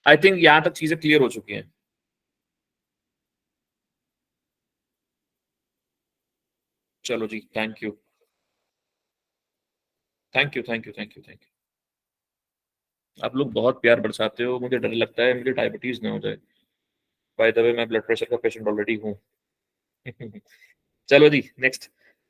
आई थिंक यहां तक चीजें क्लियर हो चुकी हैं। चलो जी, thank you thank you thank you thank you thank you. आप लोग बहुत प्यार बरसाते हो, मुझे डर लगता है मुझे डायबिटीज ना हो जाए। बाय द वे मैं ब्लड प्रेशर का पेशेंट ऑलरेडी हूँ। चलो जी, next,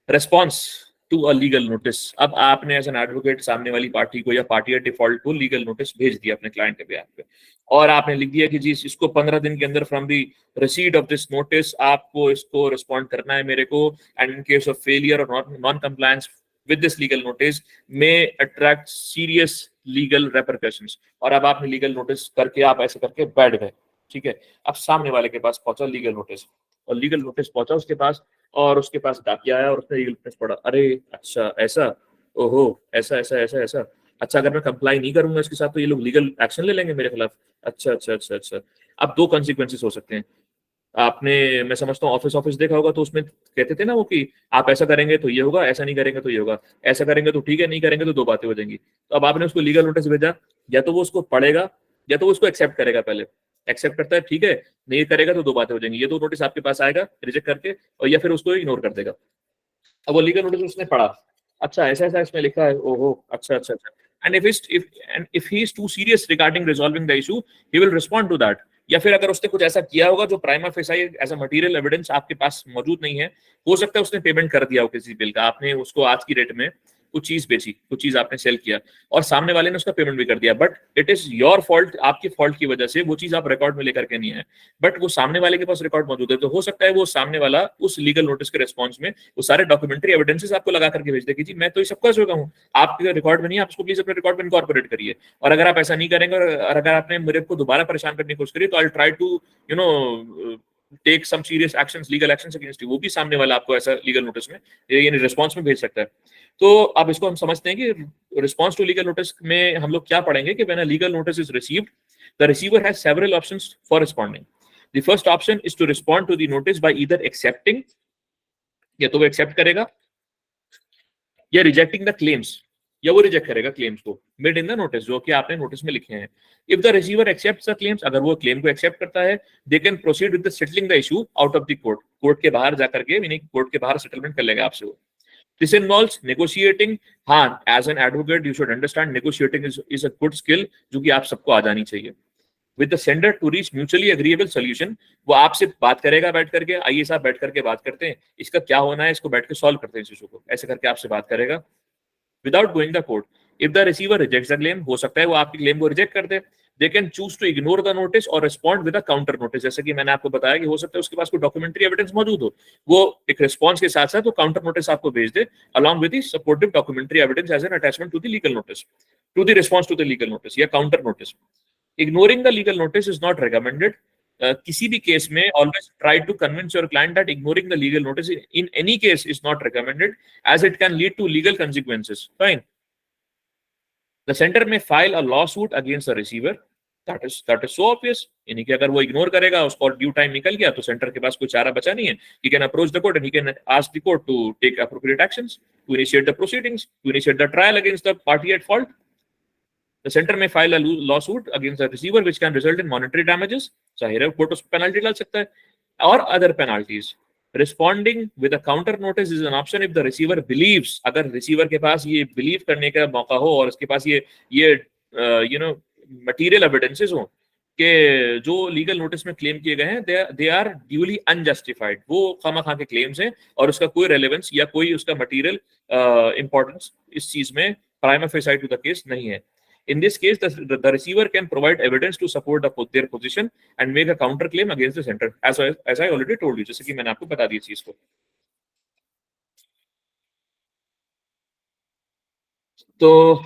response to a legal notice. अब आपने एज एन एडवोकेट सामने वाली पार्टी को या पार्टी या डिफॉल्ट को लीगल नोटिस भेज दिया अपने क्लाइंट के बिहाफ पे, और आपने लिख दिया कि जी इसको 15 दिन के अंदर from the receipt of this notice आपको इसको रिस्पॉन्ड करना है मेरे को, and in case of failure और non compliance with this legal notice may attract serious legal repercussions। और अब आपने लीगल नोटिस करके आप ऐसे करके बैठ गए, ठीक है। अब सामने वाले के पास पहुंचा लीगल नोटिस, और लीगल नोटिस पहुंचा उसके पास, और उसके पास डाकिया आया और उसने लीगल नोटिस पढ़ा। अरे अच्छा ऐसा, ओहो ऐसा ऐसा ऐसा ऐसा, अच्छा अगर मैं कंप्लाई नहीं करूंगा इसके साथ तो ये लोग लीगल एक्शन ले लेंगे मेरे खिलाफ। अच्छा अच्छा अच्छा अच्छा। अब 2 कॉन्सिक्वेंसेस हो सकते हैं। आपने, मैं समझता हूँ ऑफिस देखा होगा, तो उसमें कहते थे ना वो कि आप ऐसा करेंगे तो ये होगा, ऐसा नहीं करेंगे तो ये होगा, ऐसा करेंगे तो ठीक है, नहीं करेंगे तो 2 बातें हो जाएंगी। तो अब आपने उसको लीगल नोटिस भेजा, या तो वो उसको पढ़ेगा या तो वो उसको एक्सेप्ट करेगा। पहले एक्सेप्ट करता है, ठीक है, नहीं करेगा तो 2 बातें हो जाएंगी, ये 2 नोटिस आपके पास आएगा रिजेक्ट करके, और या फिर उसको इग्नोर कर देगा। अब वो लीगल नोटिस उसने पढ़ा, अच्छा ऐसा ऐसा इसमें लिखा है, ओहो अच्छा अच्छा अच्छा, and if he is too serious regarding resolving the issue, he will respond to that। या फिर अगर उसने कुछ ऐसा किया होगा जो prima facie as a material evidence आपके पास मौजूद नहीं है, हो सकता है उसने पेमेंट कर दिया हो किसी बिल का, आपने उसको आज की रेट में कुछ चीज बेची, कुछ चीज आपने सेल किया और सामने वाले ने उसका पेमेंट भी कर दिया, but it is your fault, आपकी फॉल्ट की वजह से वो चीज आप रिकॉर्ड में लेकर के नहीं है, बट वो सामने वाले के पास रिकॉर्ड मौजूद है। तो हो सकता है वो सामने वाला उस लीगल नोटिस के रिस्पॉन्स में वो सारे डॉक्यूमेंट्री एविडेंसेस आपको लगा करके भेज दे कि जी मैं तो ये सब कर चुका हूँ, आपके रिकॉर्ड में नहीं, आप इसको प्लीज अपने रिकॉर्ड में इनकॉर्पोरेट करिए। और अगर आप ऐसा नहीं करेंगे और अगर आपने मेरे को दोबारा परेशान करने की कोशिश करी, तो I try to you know take some serious actions, legal actions against you. वो भी सामने वाला आपको ऐसा लीगल नोटिस में यानी रिस्पॉन्स में भेज सकता है। तो अब इसको हम समझते हैं कि रिस्पॉन्स टू लीगल नोटिस में हम लोग क्या पढ़ेंगे कि when a legal notice is received, the receiver has several options for responding. The first option is to respond to the notice by either accepting, या तो वो एक्सेप्ट करेगा, या रिजेक्टिंग द क्लेम्स, या वो रिजेक्ट करेगा क्लेम्स को made in the notice, जो कि आपने नोटिस में लिखे हैं। If the receiver accepts the claims, अगर वो क्लेम को एक्सेप्ट करता है, they can proceed with the settling the issue out of the court, court के बाहर जाकर के, यानी कोर्ट के बाहर सेटलमेंट कर लेगा आपसे वो। This involves negotiating। हाँ, as an advocate you should understand negotiating is a good skill जो कि आप सबको आ जानी चाहिए। With the sender to reach mutually agreeable solution, वो आपसे बात करेगा बैठ करके, आइए साहब बैठ करके बात करते हैं, इसका क्या होना है, इसको बैठ के सॉल्व करते हैं इस इशू को, ऐसे करके आपसे बात करेगा। Without going the court, If the receiver rejects the claim, हो सकता है वो आपकी claim को reject कर दे. They can choose to ignore the notice or respond with a counter notice. जैसे कि मैंने आपको बताया कि हो सकता है उसके पास कोई documentary evidence मौजूद हो, वो एक response के साथ साथ वो counter notice आपको भेज दे along with the supportive documentary evidence as an attachment to the legal notice, to the response to the legal notice या counter notice. Ignoring the legal notice is not recommended. किसी भी case में always try to convince your client that ignoring the legal notice in any case is not recommended, as it can lead to legal consequences. Fine. The center may file a lawsuit against the receiver. That is so obvious. यानी कि अगर वो ignore करेगा, उसको due time निकल गया, तो center के पास कोई चारा बचा नहीं है. He can approach the court and he can ask the court to take appropriate actions, to initiate the proceedings, to initiate the trial against the party at fault. The center may file a lawsuit against the receiver, which can result in monetary damages. जाहिर है court उस पर penalty डाल सकता है, or other penalties. Responding with a counter notice is an option if the receiver believes, अगर receiver के पास ये believe करने का मौका हो और उसके पास ये material evidences हो कि जो legal notice में claim किए गए हैं they are duly unjustified, वो खामा-खा के claims हैं और उसका कोई relevance या कोई उसका material importance इस चीज में prima facie to the case नहीं है. In this case, the receiver can provide evidence to support their position and make a counter claim against the center, as I already told you. जैसे कि मैंने आपको बता दी चीज को. तो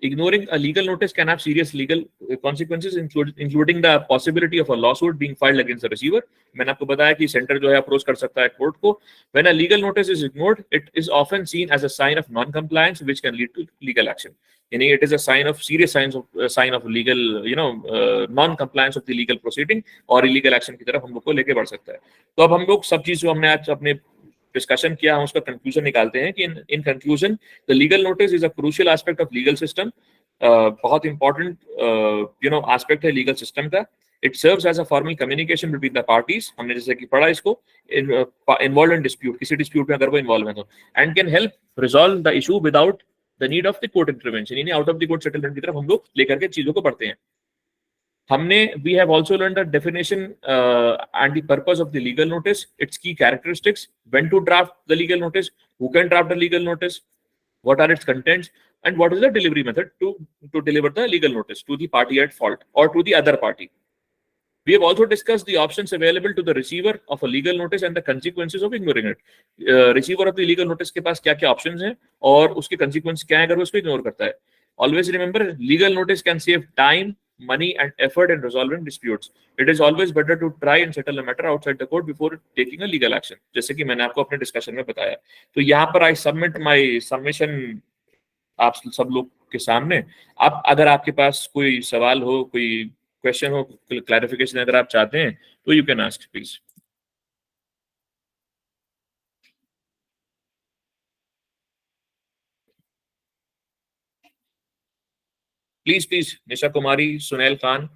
ignoring a legal notice can have serious legal consequences, including the possibility of a lawsuit being filed against the receiver. मैंने आपको बताया कि center जो है approach कर सकता है court को. When a legal notice is ignored, it is often seen as a sign of non-compliance, which can lead to legal action. यानी it is a sign of serious sign of legal, non-compliance of the legal proceeding और illegal action की तरफ हम लोग को लेके बढ़ सकता है. तो अब हम लोग सब चीज जो हमने आज अपने डिस्कशन किया हम उसका कंक्लूजन निकालते हैं कि in conclusion the legal notice is a crucial aspect of legal system. बहुत इंपॉर्टेंट एस्पेक्ट है लीगल सिस्टम का. It serves as a formal communication between the parties. हमने जैसे कि पढ़ा इसको, इन्वॉल्व इन डिस्प्यूट, किसी डिस्प्यूट में अगर वो इन्वॉल्व है तो, and can help resolve the issue without the need of the court intervention. यानी out of the court settlement की तरफ हम लोग लेकर के चीजों को पढ़ते हैं. We have also learned the definition and the purpose of the legal notice, its key characteristics, when to draft the legal notice, who can draft the legal notice, what are its contents, and what is the delivery method to deliver the legal notice to the party at fault or to the other party. We have also discussed the options available to the receiver of a legal notice and the consequences of ignoring it. Receiver of the legal notice के पास क्या-क्या options हैं और उसके consequences क्या हैं अगर वो उसको ignore करता है. Always remember, legal notice can save time, money and effort in resolving disputes. It is always better to try and settle a matter outside the court before taking a legal action. जैसे कि मैंने आपको अपने discussion में बताया. तो यहाँ पर I submit my submission आप सब लोग के सामने. आप अगर आपके पास कोई सवाल हो, कोई क्वेश्चन हो, क्लैरिफिकेशन अगर आप चाहते हैं तो you can ask please. Please Nisha Kumari, Sunil Khan.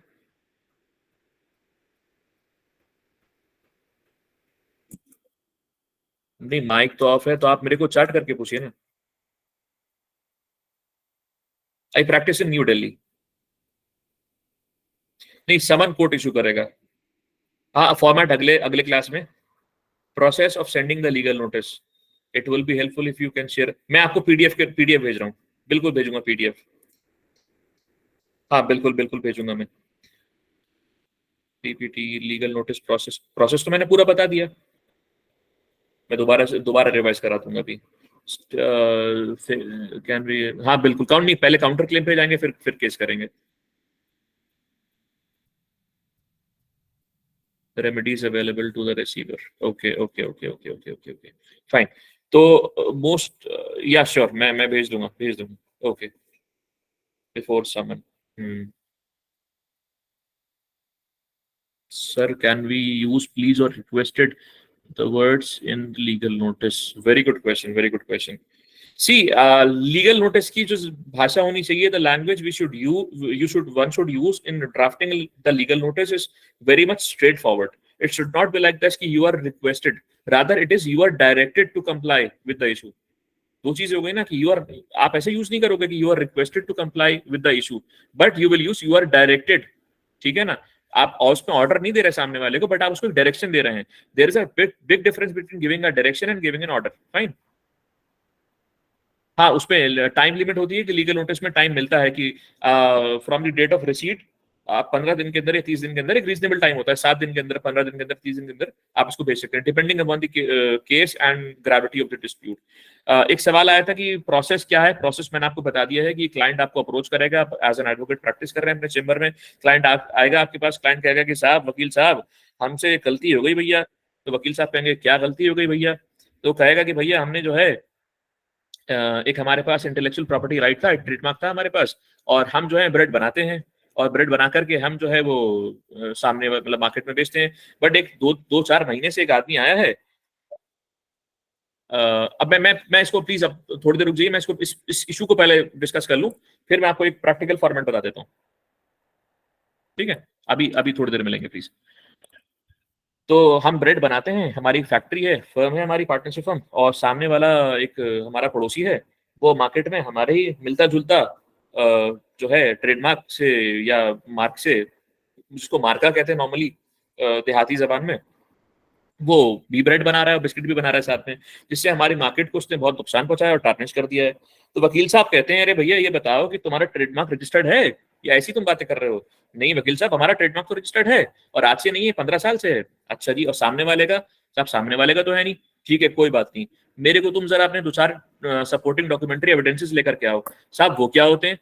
नहीं, माइक तो ऑफ है, तो आप मेरे को चैट करके पूछिए ना. आई प्रैक्टिस इन न्यू दिल्ली. नहीं, समन कोर्ट इशू करेगा. हाँ, फॉर्मेट अगले क्लास में. Process of sending the legal notice. It will be helpful if you can share. मैं आपको पीडीएफ भेज रहा हूँ. बिल्कुल भेजूंगा पीडीएफ. हाँ, बिल्कुल भेजूंगा मैं. पीपीटी लीगल नोटिस प्रोसेस तो मैंने पूरा बता दिया. मैं दोबारा रिवाइज करा दूंगा अभी. कैन बी, हाँ बिल्कुल. काउंट नहीं, पहले काउंटर क्लेम पे जाएंगे, फिर केस करेंगे. Remedies available to the receiver. Okay fine. तो मोस्ट या श्योर मैं भेज दूंगा. Okay, before summon. Sir, can we use please or requested the words in legal notice? Very good question. See, legal notice की जो भाषा होनी चाहिए, the language one should use in drafting the legal notice is very much straightforward. It should not be like this कि you are requested. Rather, it is you are directed to comply with the issue. दो चीजें हो गई ना कि आप ऐसे use नहीं करोगे कि you are requested to comply with the issue, but you will use you are directed. ठीक है ना. आप उसमें ऑर्डर नहीं दे रहे सामने वाले को, बट आप उसको डायरेक्शन दे रहे हैं. There is a big difference between giving a direction and giving an order. Fine. हाँ, उसमें टाइम लिमिट होती है कि लीगल नोटिस में टाइम मिलता है कि from the date of receipt आप 15 दिन के अंदर या 30 दिन के अंदर, एक रीजनेबल टाइम होता है, 7 दिन के अंदर, 15 दिन के अंदर, 30 दिन के अंदर आप इसको भेज सकते हैं, depending upon the case and gravity of the dispute. एक सवाल आया था कि प्रोसेस क्या है। प्रोसेस मैंने आपको बता दिया है कि क्लाइंट आपको अप्रोच करेगा, आप एज एन एडवोकेट प्रैक्टिस कर रहे हैं अपने चेंबर में, क्लाइंट आएगा आपके पास, क्लाइंट कहेगा कि साहब, वकील साहब, हमसे गलती हो गई भैया। तो वकील साहब कहेंगे क्या गलती हो गई भैया? तो कहेगा कि भैया हमने जो है एक हमारे पास इंटेलेक्चुअल प्रॉपर्टी राइट था, एक ट्रेडमार्क था हमारे पास, और हम जो है ब्रेड बनाते हैं, और ब्रेड बना करके हम जो है वो सामने मतलब मार्केट में बेचते हैं। बट एक दो चार महीने से एक आदमी आया है, अब मैं इसको प्लीज अब थोड़ी देर रुक जाइए, मैं इसको इस इशू को पहले डिस्कस कर लूं, फिर मैं आपको एक प्रैक्टिकल फॉर्मेट बता देता हूँ, ठीक है? अभी थोड़ी देर मिलेंगे प्लीज। तो हम ब्रेड बनाते हैं, हमारी फैक्ट्री है, फर्म है हमारी, पार्टनरशिप फर्म, और सामने वाला एक हमारा पड़ोसी है, वो मार्केट में हमारे ही मिलता जुलता जो है ट्रेडमार्क से या मार्क से, जिसको मार्का कहते हैं नॉर्मली देहाती जबान में, वो भी ब्रेड बना रहा है और बिस्किट भी बना रहा है साथ में, जिससे हमारी मार्केट को उसने बहुत नुकसान पहुंचाया और टार्निश कर दिया है। तो वकील साहब कहते हैं, अरे भैया ये बताओ कि तुम्हारा ट्रेडमार्क रजिस्टर्ड है या ऐसी तुम बातें कर रहे हो? नहीं वकील साहब, हमारा ट्रेडमार्क तो रजिस्टर्ड है, और आज से नहीं है, 15 साल से है। अच्छा जी, और सामने वाले का? साहब सामने वाले का तो है नहीं। ठीक है, कोई बात नहीं, मेरे को तुम जरा अपने 2-4 सपोर्टिंग डॉक्यूमेंट्री एविडेंसेस लेकर के आओ। साहब वो क्या होते हैं?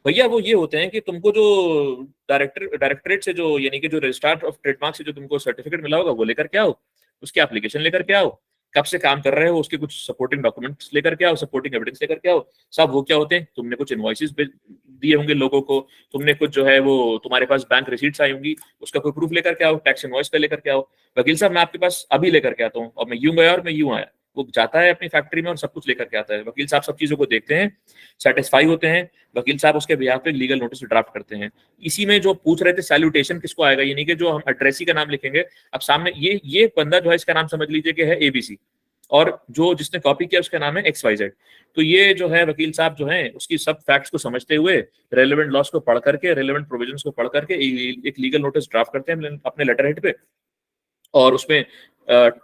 भैया वो ये होते हैं कि तुमको जो डायरेक्टरेट से जो, यानी कि जो रजिस्ट्रार ऑफ ट्रेडमार्क से जो तुमको सर्टिफिकेट मिला होगा, वो लेकर के आओ, उसकी एप्लीकेशन लेकर के आओ, कब से काम कर रहे हो उसके कुछ सपोर्टिंग डॉक्यूमेंट्स लेकर के आओ, सपोर्टिंग एविडेंस लेकर के आओ। साहब वो क्या होते हैं? तुमने कुछ इनवॉइसेस दिए होंगे लोगों को, तुमने कुछ जो है वो तुम्हारे पास बैंक रिसीट्स आई होंगी, उसका कोई प्रूफ लेकर के आओ, टैक्स इनवॉइस का लेकर के आओ। वकील साहब मैं आपके पास अभी लेकर के आता हूँ, और मैं यूं गया और मैं यूं आया। वो जाता है अपनी फैक्ट्री में और सब कुछ लेकर के आता है। वकील साहब सब चीजों को देखते हैं, सेटिस्फाई होते हैं, वकील साहब उसके बिहाफ पे लीगल नोटिस ड्राफ्ट करते हैं। इसी में जो पूछ रहे थे सैल्यूटेशन किसको आएगा, यानी कि जो हम एड्रेसी का नाम लिखेंगे, अब सामने ये बंदा जो है इसका नाम समझ लीजिए कि है ABC, और जो जिसने कॉपी किया उसका नाम है XYZ। तो ये जो है वकील साहब जो है उसकी सब फैक्ट्स को समझते हुए, रेलेवेंट लॉस को पढ़ करके, रेलेवेंट प्रोविजंस को पढ़ करके एक लीगल नोटिस ड्राफ्ट करते हैं अपने लेटर हेड पे, और उसमें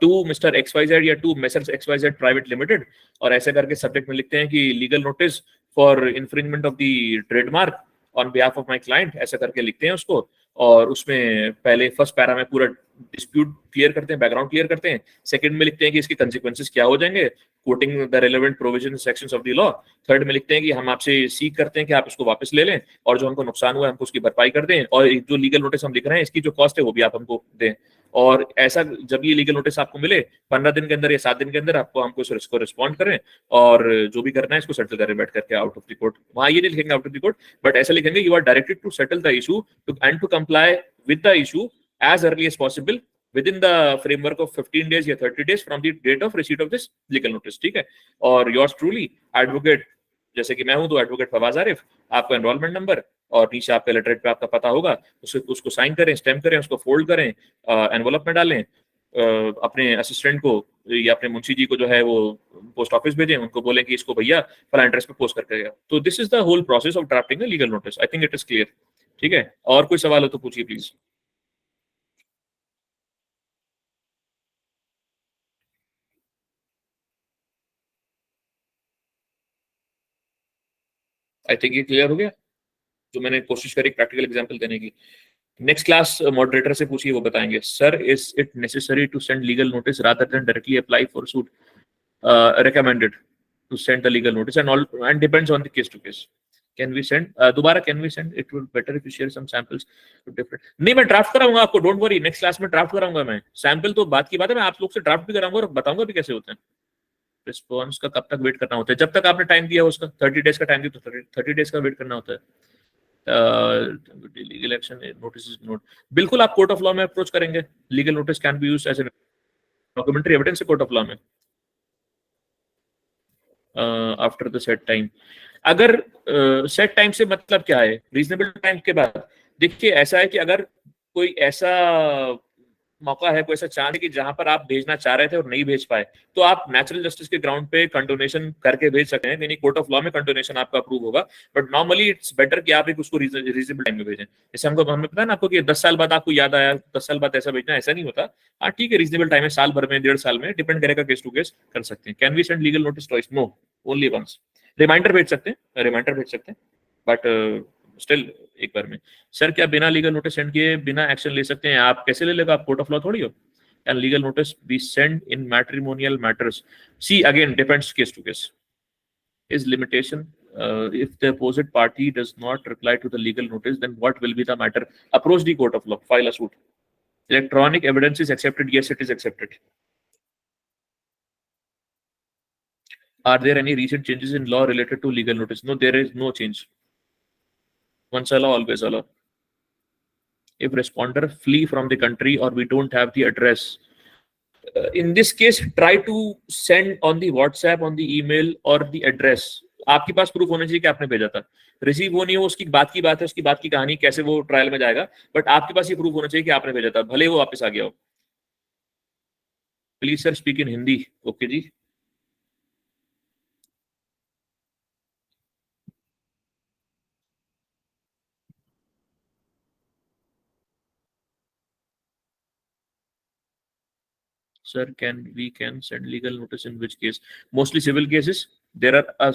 टू मिस्टर XYZ या to messrs XYZ private limited, और ऐसे करके सब्जेक्ट में लिखते हैं कि legal notice for infringement of the trademark on behalf of my client, ऐसा करके लिखते हैं उसको। और उसमें पहले फर्स्ट पैरा में पूरा डिस्प्यूट क्लियर करते हैं, बैकग्राउंड क्लियर करते हैं। सेकंड में लिखते हैं कि इसके कंसिक्वेंसेस क्या हो जाएंगे, coating the relevant provision sections of the law. Third में लिखते हैं कि हम आपसे सीख करते हैं कि आप इसको वापस ले लें, और जो हमको नुकसान हुआ है हमको उसकी भरपाई कर दें, और जो लीगल नोटिस हम लिख रहे हैं इसकी जो कॉस्ट है वो भी आप हमको दें। और ऐसा जब ये लीगल नोटिस आपको मिले 15 दिन के अंदर या 7 दिन के अंदर, आपको हमको इसको रिस्पॉन्ड करें, और जो भी करना है इसको सेटल करें बैठ करके आउट ऑफ द कोर्ट। वहां ये नहीं लिखेंगे out of the court, but ऐसा लिखेंगे you are directed to settle the issue and to comply with the issue as early as possible within the framework of 15 days या 30 days from the date of receipt of this legal notice। ठीक है? और yours truly advocate, जैसे कि मैं हूं तो advocate Fawaz Arif, आपका एनरोलमेंट नंबर और नीचे आपके लेटर पे आपका पता होगा, उसको साइन करें, स्टैम्प करें, उसको फोल्ड करें, एनवलप में डालें, अपने असिस्टेंट को या अपने मुंशी जी को जो है वो पोस्ट ऑफिस भेजें, उनको बोलें कि इसको भैया फला एड्रेस पे पोस्ट करके गया। तो this is the whole process of drafting legal notice. I think it is clear. ठीक है? और कोई सवाल हो तो पूछिए प्लीज। आई थिंक ये क्लियर हो गया, जो मैंने कोशिश करी प्रैक्टिकल एग्जांपल देने की। नेक्स्ट क्लास मॉडरेटर से पूछिए, वो बताएंगे sir is it necessary to send legal notice rather than directly apply for suit, recommended to send the legal notice and depends on the case to case। Can we send दोबारा can we send, it will better if you share some samples to different। नहीं मैं draft कराऊंगा आपको, don't worry, next class में draft कराऊंगा मैं। Sample तो बात की बात है, मैं आप लोग से ड्राफ्ट भी कराऊंगा और बताऊंगा भी कैसे होते हैं। रिस्पॉन्स का कब तक वेट करना होता है? जब तक आपने टाइम दिया उसका, 30 डेज का टाइम दिया तो 30 डेज का वेट करना होता है। Legal action notice is not, बिल्कुल आप कोर्ट ऑफ लॉ में अप्रोच करेंगे। Legal notice can be used as a documentary evidence court of law में आफ्टर द सेट टाइम। अगर सेट टाइम से मतलब क्या है? रीजनेबल टाइम के बाद। देखिए ऐसा है कि अगर कोई ऐसा मौका है, कोई ऐसा चांस है कि जहां पर आप भेजना चाह रहे थे और नहीं भेज पाए, तो आप नेचुरल जस्टिस के ग्राउंड पे कंडोनेशन करके भेज सकते हैं, यानी कोर्ट ऑफ लॉ में कंडोनेशन आपका अप्रूव होगा। बट नॉर्मली इट्स बेटर कि आप एक उसको रीजनेबल टाइम में भेजें। जैसे हमें पता है ना आपको कि 10 साल बाद आपको याद आया, 10 साल बाद ऐसा भेजना, ऐसा नहीं होता। हाँ ठीक है, रीजनेबल टाइम है, साल भर में, 1.5 साल में, डिपेंड करेगा केस टू केस, कर सकते हैं। Can we send legal notice twice? No, only once. Reminder भेज सकते हैं बट स्टिल एक बार में सर क्या बिना लीगल नोटिस सेंड किए बिना एक्शन ले सकते हैं? आप कैसे ले लेगा? आप कोर्ट ऑफ लॉ थोड़ी हो। And legal notice be send in matrimonial matters, see again depends case to case. Is limitation if the opposite party does not reply to the legal notice, then what will be the matter? Approach the court of law, file a suit. Electronic evidence is accepted, yes, it is accepted. Are there any recent changes in law related to legal notice? No, there is no change. Once a law, always a law. If responder flee from the country or we don't have the address, in this case, try to send on the WhatsApp, on the email or the address. आपके पास proof होना चाहिए कि आपने भेजा था। Receive हो नहीं हो उसकी बात की बात है, उसकी बात की कहानी, कैसे वो ट्रायल में जाएगा, बट आपके पास ये प्रूफ होना चाहिए कि आपने भेजा था, भले वो वापस आ गया हो। Please sir speak in Hindi. Okay जी। Sir, we can send legal notice in which case? Mostly civil cases. There are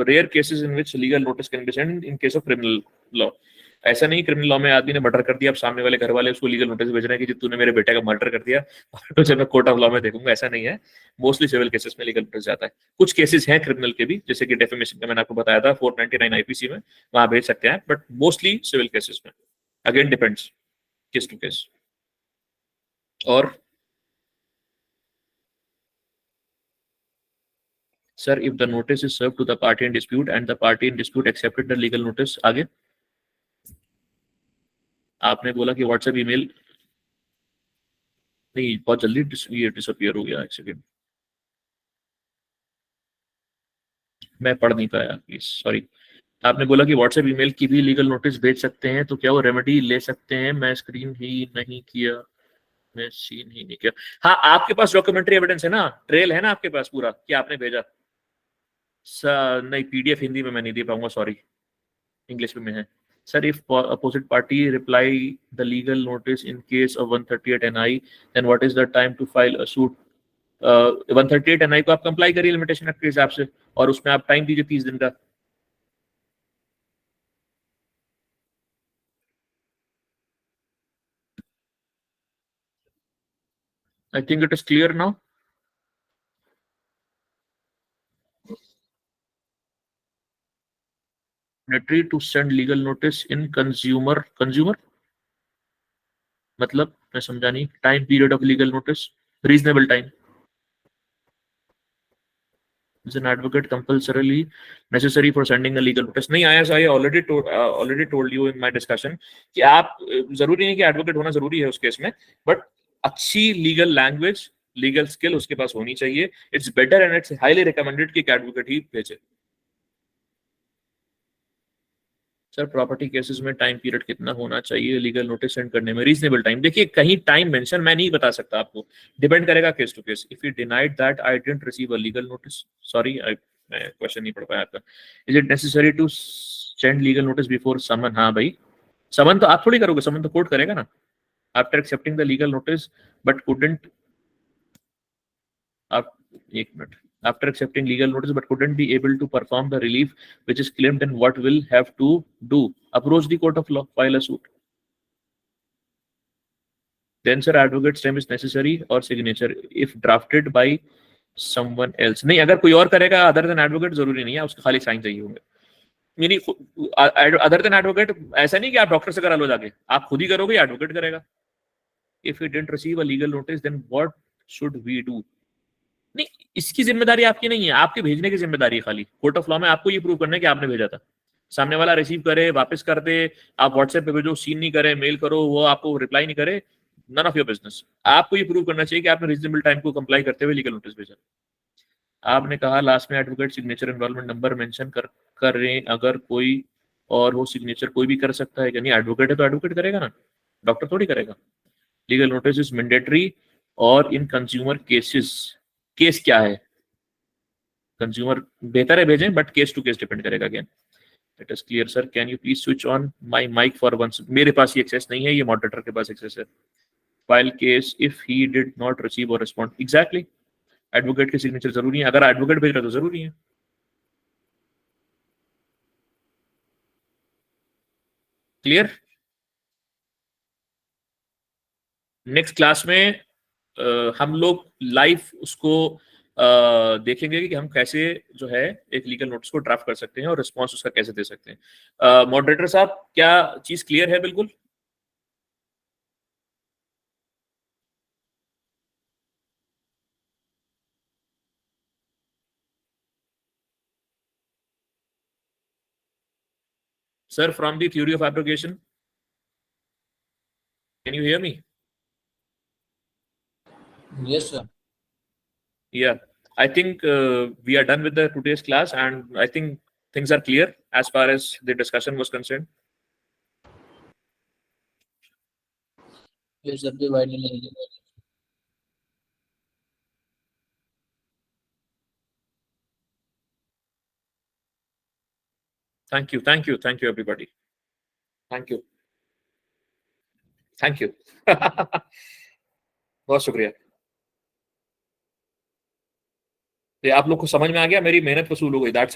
rare cases in which legal notice can be sent in case of criminal law. ऐसा नहीं criminal law में आदमी ने murder कर दिया, अब सामने वाले घर वाले उसको लीगल नोटिस भेज रहे हैं कि तूने मेरे बेटे का मर्डर कर दिया तो जब मैं कोर्ट ऑफ लॉ में देखूंगा, ऐसा नहीं है। मोस्टली सिविल केसेस में लीगल नोटिस जाता है। कुछ केसेस हैं क्रिमिनल के भी, जैसे कि डेफेमेशन का मैंने आपको बताया था 499 आईपीसी में, वहां भेज सकते हैं, बट मोस्टली सिविल केसेस में। Again depends case to case. और Sir, if the notice is served to the party in dispute and the party in dispute accepted the legal notice, आगे आपने बोला कि WhatsApp email नहीं, बहुत जल्दी ये डिसअपियर हो गया। एक सेकेंड, मैं पढ़ नहीं पाया, प्लीज सॉरी। आपने बोला कि WhatsApp email की भी लीगल नोटिस भेज सकते हैं, तो क्या वो रेमेडी ले सकते हैं? मैं स्क्रीन ही नहीं किया, मैं सीन ही नहीं किया। हाँ, आपके पास डॉक्यूमेंट्री एविडेंस है ना, ट्रेल है ना आपके पास पूरा कि आपने भेजा। नहीं, पीडीएफ हिंदी में मैं नहीं दे पाऊंगा, सॉरी, इंग्लिश में है। Sir, if opposite party reply the legal notice in case of 138 NI, then what is the time to file a suit? 138 NI को आप कंप्लाई करिए लिमिटेशन एक्ट के हिसाब से, और उसमें आप टाइम दीजिए 30 दिन का। आई think it is clear now. To send legal notice in consumer मतलब मैं समझा नहीं। Time period of legal notice, reasonable time. Is an advocate compulsorily necessary for sending a legal notice? नहीं आया, I already told you in my discussion कि आप जरूरी नहीं कि एडवोकेट होना जरूरी है उस केस में, बट अच्छी लीगल लैंग्वेज, लीगल स्किल उसके पास होनी चाहिए। It's better and it's highly recommended कि एडवोकेट ही भेजे। सर, प्रॉपर्टी केसेस में टाइम पीरियड कितना होना चाहिए लीगल नोटिस सेंड करने में? रीजनेबल टाइम, देखिए कहीं टाइम मेंशन मैं नहीं बता सकता आपको, डिपेंड करेगा case to case. If you denied that I didn't receive a legal notice, sorry मैं क्वेश्चन नहीं पढ़ पाया आपका। Is it necessary to send legal notice before summon? हाँ भाई, समन तो आप थोड़ी करोगे, समन तो कोर्ट करेगा ना। After accepting the legal notice but couldn't, आप एक minute, after accepting legal notice but couldn't be able to perform the relief which is claimed, then what will have to do? Approach the court of law, file a suit. Then sir, advocate's name is necessary or signature if drafted by someone else? नहीं, अगर कोई और करेगा other than advocate जरूरी नहीं है, उसके खाली साइन चाहिए होंगे। यानी other than advocate ऐसा नहीं कि आप डॉक्टर से करा लो जाके, आप खुद ही करोगे, एडवोकेट करेगा। If we didn't receive a legal notice, then what should we do? नहीं, इसकी जिम्मेदारी आपकी नहीं है, आपके भेजने की जिम्मेदारी है खाली। कोर्ट ऑफ लॉ में आपको ये प्रूव करना है कि आपने भेजा था। सामने वाला रिसीव करे, वापस कर दे, आप व्हाट्सएप पे भेजो, सीन नहीं करे, मेल करो, वो आपको रिप्लाई नहीं करे, नन ऑफ योर बिजनेस। आपको ये प्रूव करना चाहिए कि आपने रीजनेबल टाइम को कंप्लाई करते हुए लीगल नोटिस भेजा। आपने कहा लास्ट में advocate signature enrolment number mention कर रहे हैं, अगर कोई और वो सिग्नेचर कोई भी कर सकता है क्या? नहीं, एडवोकेट है तो एडवोकेट करेगा ना, डॉक्टर थोड़ी करेगा। लीगल नोटिस इज मैंडेटरी और इन कंज्यूमर केसेस, केस क्या है? कंज्यूमर बेहतर है भेजें, but case to case depend करेगा। Again it is clear sir, can you please switch on my mike for once? मेरे पास ये एक्सेस नहीं है, ये मॉडरेटर के पास एक्सेस है। File case if he did not receive और रिस्पॉन्ड, एग्जैक्टली, एडवोकेट के सिग्नेचर जरूरी है। अगर एडवोकेट भेज रहा है तो जरूरी है। क्लियर? नेक्स्ट क्लास में हम लोग लाइव उसको देखेंगे कि हम कैसे जो है एक लीगल नोटिस को ड्राफ्ट कर सकते हैं और रिस्पॉन्स उसका कैसे दे सकते हैं। मॉडरेटर साहब, क्या चीज क्लियर है? बिल्कुल sir, from the theory of application, can you hear me? Yes, sir. Yeah, I think we are done with the today's class, and I think things are clear as far as the discussion was concerned. Yes, sir. The widening. Thank you, everybody. Thank you. बहुत शुक्रिया। ये आप लोग को समझ में आ गया, मेरी मेहनत वसूल हो गई। That's it.